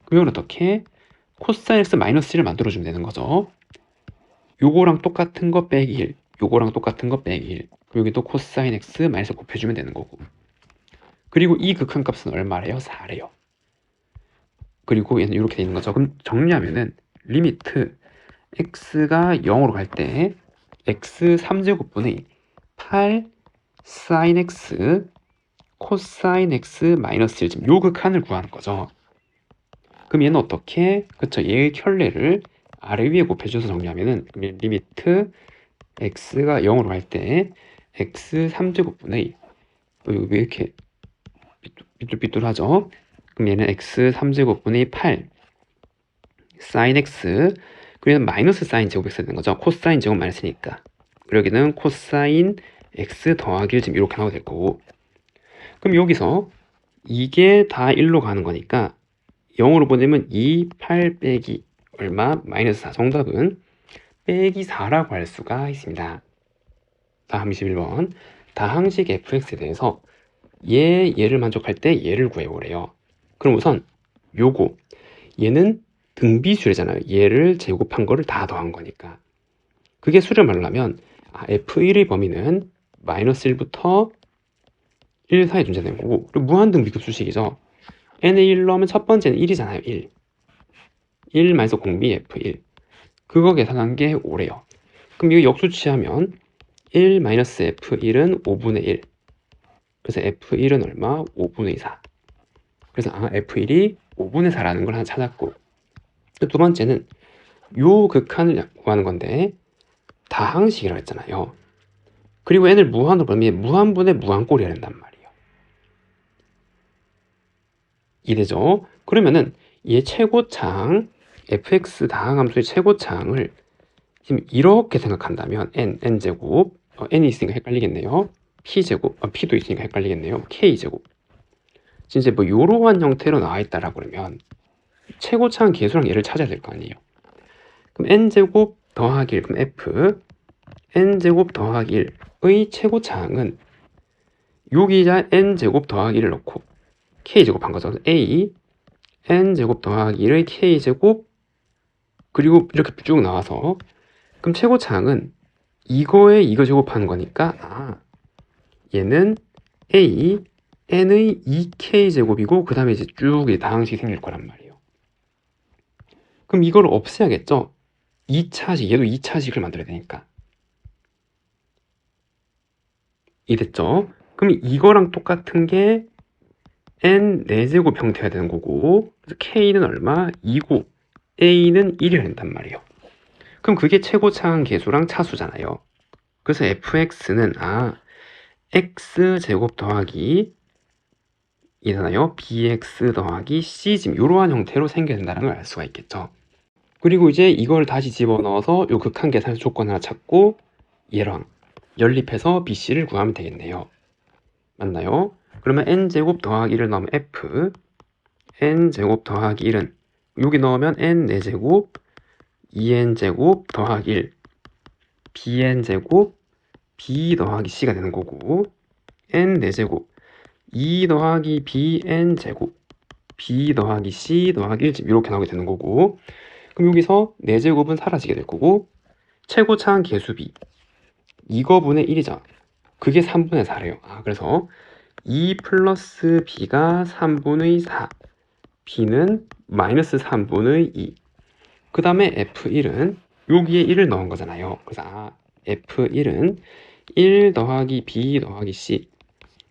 그럼 이건 어떻게? 코사인 x 마이너스 1을 만들어주면 되는 거죠. 요거랑 똑같은 거 빼기 1 요거랑 똑같은 거 빼기 1 여기도 코사인 x 마이너스 곱해주면 되는 거고 그리고 이 극한값은 얼마래요? 4래요. 그리고 얘는 이렇게 돼 있는 거죠. 그럼 정리하면은 리미트 x가 0으로 갈 때 x 3제곱분의 8 sin x 코사인 x 마이너스 1 지금 요 극한을 구하는 거죠. 그럼 얘는 어떻게? 그쵸. 얘의 켤레를 아래 위에 곱해줘서 정리하면은 리미트 x가 0으로 갈 때 x 3제곱분의 왜 이렇게 삐뚤삐뚤하죠? 그럼 얘는 x 3제곱분의 8 sin x 그리고 마이너스 사인 제곱이 있어야 되는 거죠. 코사인 제곱 마이너스니까 그리고 여기는 코사인 x 더하기 1 지금 이렇게 나오게 될 거고 그럼 여기서 이게 다 1로 가는 거니까 0으로 보내면 2, 8 빼기 얼마? 마이너스 4. 정답은 빼기 4라고 할 수가 있습니다. 다음 21번. 다항식 fx에 대해서 얘를 만족할 때 얘를 구해보래요. 그럼 우선 요거 얘는 등비수래잖아요. 얘를 제곱한 거를 다 더한 거니까. 그게 수를 말하면 f1의 범위는 마이너스 1부터 1 사이에 존재되는 거고, 그리고 무한등비급 수식이죠. n에 1 넣으면 첫 번째는 1이잖아요. 1 마이너스 공비 f1 그거 계산한 게 5래요. 그럼 이거 역수치하면 1 마이너스 f1은 5분의 1. 그래서 f1은 얼마? 5분의 4. 그래서 f1이 5분의 4라는 걸 하나 찾았고, 두 번째는 요 극한을 구하는 건데 다항식이라고 했잖아요. 그리고 n을 무한으로 보면 무한분의 무한꼴이어야 된단 말이에요. 이해되죠? 그러면은 얘 최고차항 fx 다항함수의 최고차항을 지금 이렇게 생각한다면 n제곱 n이 있으니까 헷갈리겠네요. p제곱 p도 있으니까 헷갈리겠네요. k제곱 진짜 뭐 요러한 형태로 나와 있다라고 그러면 최고차항 계수랑 얘를 찾아야 될 거 아니에요. 그럼 n제곱 더하기 1 그럼 f n제곱 더하기 1의 최고차항은 여기자 n제곱 더하기 1을 넣고 k제곱 한 거죠. a n제곱 더하기 1의 k제곱 그리고 이렇게 쭉 나와서 그럼 최고차항은 이거에 이거 제곱하는 거니까 얘는 a n의 2k제곱이고 그 다음에 이제 쭉 다항식이 생길 거란 말이에요. 그럼 이걸 없애야겠죠? 2차식 얘도 2차식을 만들어야 되니까. 이해됐죠? 그럼 이거랑 똑같은 게 n 4제곱 형태가 되는 거고, 그래서 k는 얼마? 2고 a는 1이어야 된단 말이에요. 그럼 그게 최고차항 계수랑 차수잖아요. 그래서 fx는 x제곱 더하기 이잖아요. bx 더하기 c 지금 이러한 형태로 생겨야 된다는 걸 알 수가 있겠죠. 그리고 이제 이걸 다시 집어넣어서 요 극한 계산 조건 하나 찾고 얘랑 연립해서 bc를 구하면 되겠네요. 맞나요? 그러면 n제곱 더하기 1을 넣으면 f n제곱 더하기 1은 여기 넣으면 n 4제곱 2n제곱 더하기 1 bn제곱 b 더하기 c가 되는 거고, n 4제곱 2 더하기 bn제곱 b 더하기 c 더하기 1 이렇게 나오게 되는 거고, 그럼 여기서 4제곱은 사라지게 될 거고 최고차항 계수비 이거분의 1이죠. 그게 3분의 4래요. 그래서 2 플러스 b가 3분의 4 b는 마이너스 3분의 2. 그 다음에 f1은 여기에 1을 넣은 거잖아요. 그래서 f1은 1 더하기 b 더하기 c.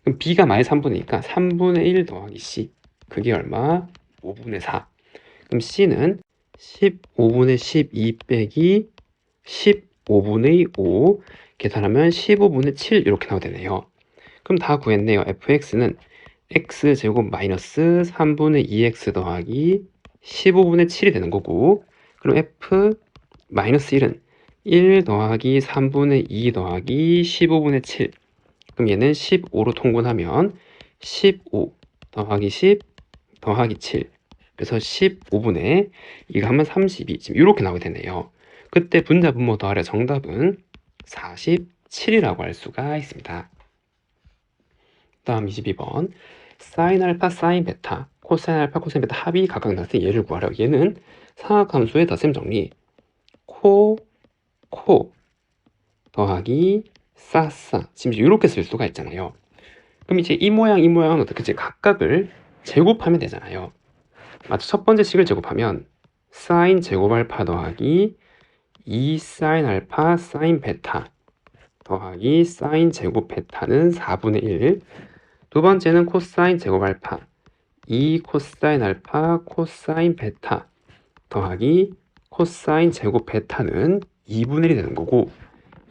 그럼 b가 마이너스 3분이니까 3분의 1 더하기 c. 그게 얼마? 5분의 4. 그럼 c는 15분의 12 빼기 15분의 5 계산하면 15분의 7 이렇게 나오게 되네요. 그럼 다 구했네요. fx는 x제곱 마이너스 3분의 2x 더하기 15분의 7이 되는 거고, 그럼 f 마이너스 1은 1 더하기 3분의 2 더하기 15분의 7. 그럼 얘는 15로 통분하면 15 더하기 10 더하기 7. 그래서 15분의 이거 하면 32. 지금 이렇게 나오게 되네요. 그때 분자 분모 더하래 정답은 47이라고 할 수가 있습니다. 다음 22번. 사인 알파, 사인 베타, 코사인 알파, 코사인 베타 합이 각각 나왔을 때 얘를 구하라. 얘는 상하함수의 덧셈 정리. 코 더하기 싸 지금 이렇게 쓸 수가 있잖아요. 그럼 이제 이 모양은 어떻게 이제 각각을 제곱하면 되잖아요. 맞죠? 첫 번째 식을 제곱하면 사인 제곱 알파 더하기 2 사인 알파 사인 베타 더하기 사인 제곱 베타는 4분의 1. 두 번째는 코사인 제곱 알파 2 코사인 알파 코사인 베타 더하기 코사인 제곱 베타는 2분의 1이 되는 거고,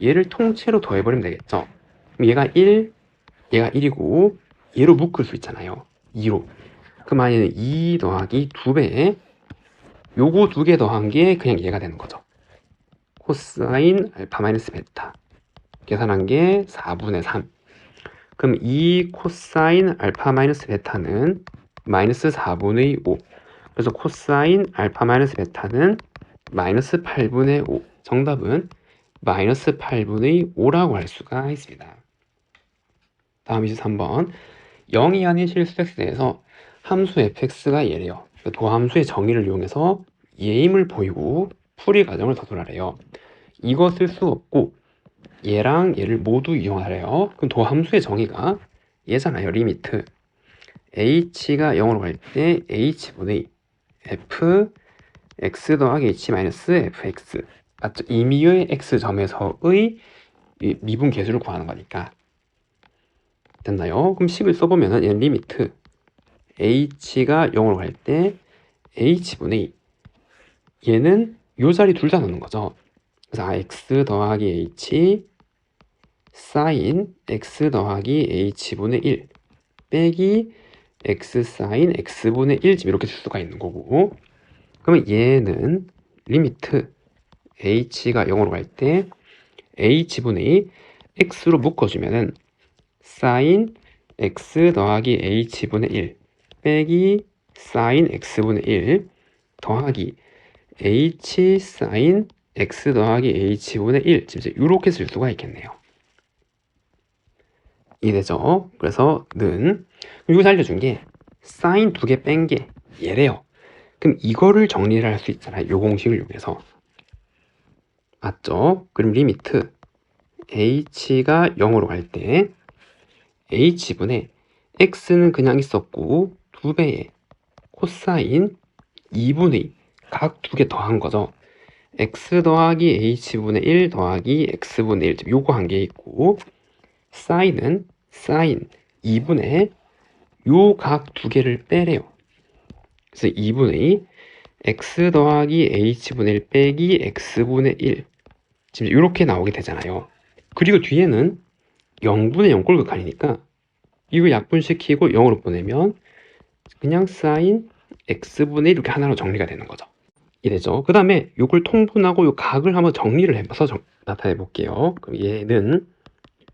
얘를 통째로 더해버리면 되겠죠. 그럼 얘가 1, 얘가 1이고 얘로 묶을 수 있잖아요. 2로. 그럼 얘는 2 더하기 2배 요거 2개 더한 게 그냥 얘가 되는 거죠. 코사인 알파 마이너스 베타 계산한 게 4분의 3. 그럼 2 코사인 알파 마이너스 베타는 마이너스 4분의 5. 그래서 코사인 알파 마이너스 베타는 마이너스 8분의 5. 정답은 마이너스 8분의 5라고 할 수가 있습니다. 다음 23번. 0이 아닌 실수 x에서 함수 fx가 얘래요. 도함수의 정의를 이용해서 예임을 보이고 풀이 과정을 서술하래요. 이거 쓸 수 없고 얘랑 얘를 모두 이용하래요. 그럼 도함수의 정의가 얘잖아요. 리미트 h가 0으로 갈 때 h분의 f x 더하기 h 마이너스 fx. 맞죠? 임의의 x점에서의 미분 계수를 구하는 거니까. 됐나요? 그럼 식을 써보면은 얘는 리미트 h가 0으로 갈 때 h분의 얘는 요 자리 둘 다 넣는 거죠. 그래서 x 더하기 h 사인 x 더하기 h분의 1 빼기 x 사인 x분의 1 지금 이렇게 쓸 수가 있는 거고, 그러면 얘는 리미트 h가 0으로 갈 때 h분의 x로 묶어주면은 사인 x 더하기 h분의 1 빼기 사인 x분의 1 더하기 h 사인 x 더하기 h분의 1 지금 이렇게 쓸 수가 있겠네요. 이해되죠? 그래서 는 여기서 알려준 게 사인 2개 뺀 게 얘래요. 그럼 이거를 정리를 할 수 있잖아요. 요 공식을 이용해서. 맞죠? 그럼 리미트 h가 0으로 갈 때 h분의 x는 그냥 있었고 2배의 코사인 2분의 각 2개 더한 거죠. x 더하기 h분의 1 더하기 x분의 1 요거 한 개 있고, 사인은 사인 2분의 요 각 2개를 빼래요. 그래서 2분의 x 더하기 h분의 1 빼기 x분의 1 지금 이렇게 나오게 되잖아요. 그리고 뒤에는 0분의 0 꼴극한이니까 이거 약분시키고 0으로 보내면 그냥 사인 x분의 1 이렇게 하나로 정리가 되는 거죠. 이래죠. 그 다음에 이걸 통분하고 이 각을 한번 정리를 해봐서 나타내 볼게요. 그럼 얘는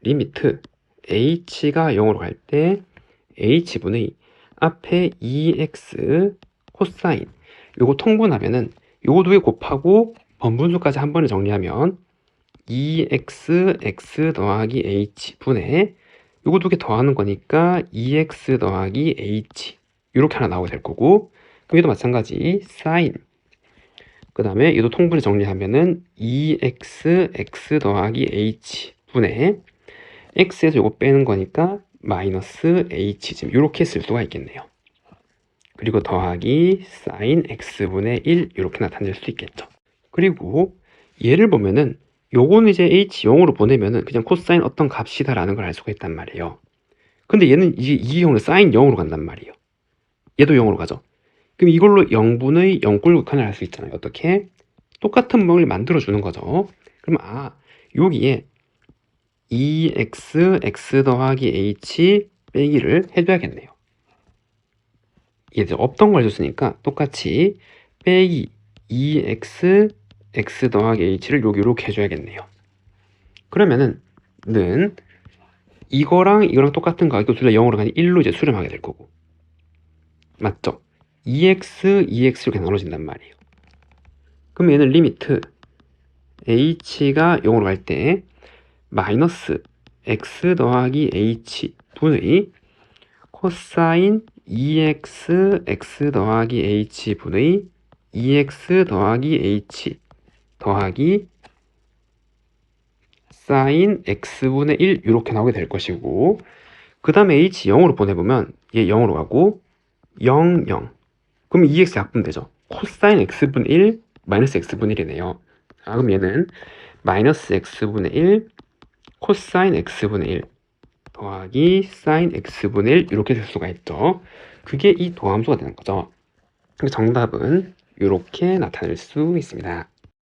리미트 h가 0으로 갈 때 h분의 앞에 2x 코사인 요거 통분하면은 요거 2개 곱하고 번분수까지 한 번에 정리하면 2x x 더하기 h 분의 요거 2개 더하는 거니까 2x 더하기 h 이렇게 하나 나오게 될 거고, 그럼 얘도 마찬가지 사인 그 다음에 얘도 통분해 정리하면은 2x x 더하기 h 분의 x에서 요거 빼는 거니까 마이너스 h 지금 이렇게 쓸 수가 있겠네요. 그리고 더하기 사인 x분의 1 이렇게 나타낼 수 있겠죠. 그리고 얘를 보면은 요거는 이제 h 0으로 보내면은 그냥 코사인 어떤 값이다 라는 걸 알 수가 있단 말이에요. 근데 얘는 이 경우는 사인 0으로 간단 말이에요. 얘도 0으로 가죠. 그럼 이걸로 0분의 0꼴극한을 할 수 있잖아요. 어떻게? 똑같은 모양을 만들어 주는 거죠. 그럼 여기에 2x x 더하기 h 빼기를 해줘야겠네요. 이제 없던 걸 줬으니까 똑같이 빼기 2x x 더하기 h를 이렇게 해줘야겠네요. 그러면은 는 이거랑 똑같은 거 이거 둘 다 0으로 가니 1로 이제 수렴하게 될 거고, 맞죠? 2x 이렇게 나눠진단 말이에요. 그럼 얘는 리미트 h가 0으로 갈 때 마이너스 x 더하기 h 분의 코사인 2x x 더하기 h 분의 2x 더하기 h 더하기 사인 x분의 1 이렇게 나오게 될 것이고, 그 다음에 h 0으로 보내보면 얘 0으로 가고 0, 0 그럼 2x 약분되죠. 코사인 x분의 1 마이너스 x분의 1이네요. 그럼 얘는 마이너스 x분의 1 코사인 x분의 1 더하기 사인 x분의 1 이렇게 될 수가 있죠. 그게 이 도함수가 되는 거죠. 정답은 이렇게 나타낼 수 있습니다.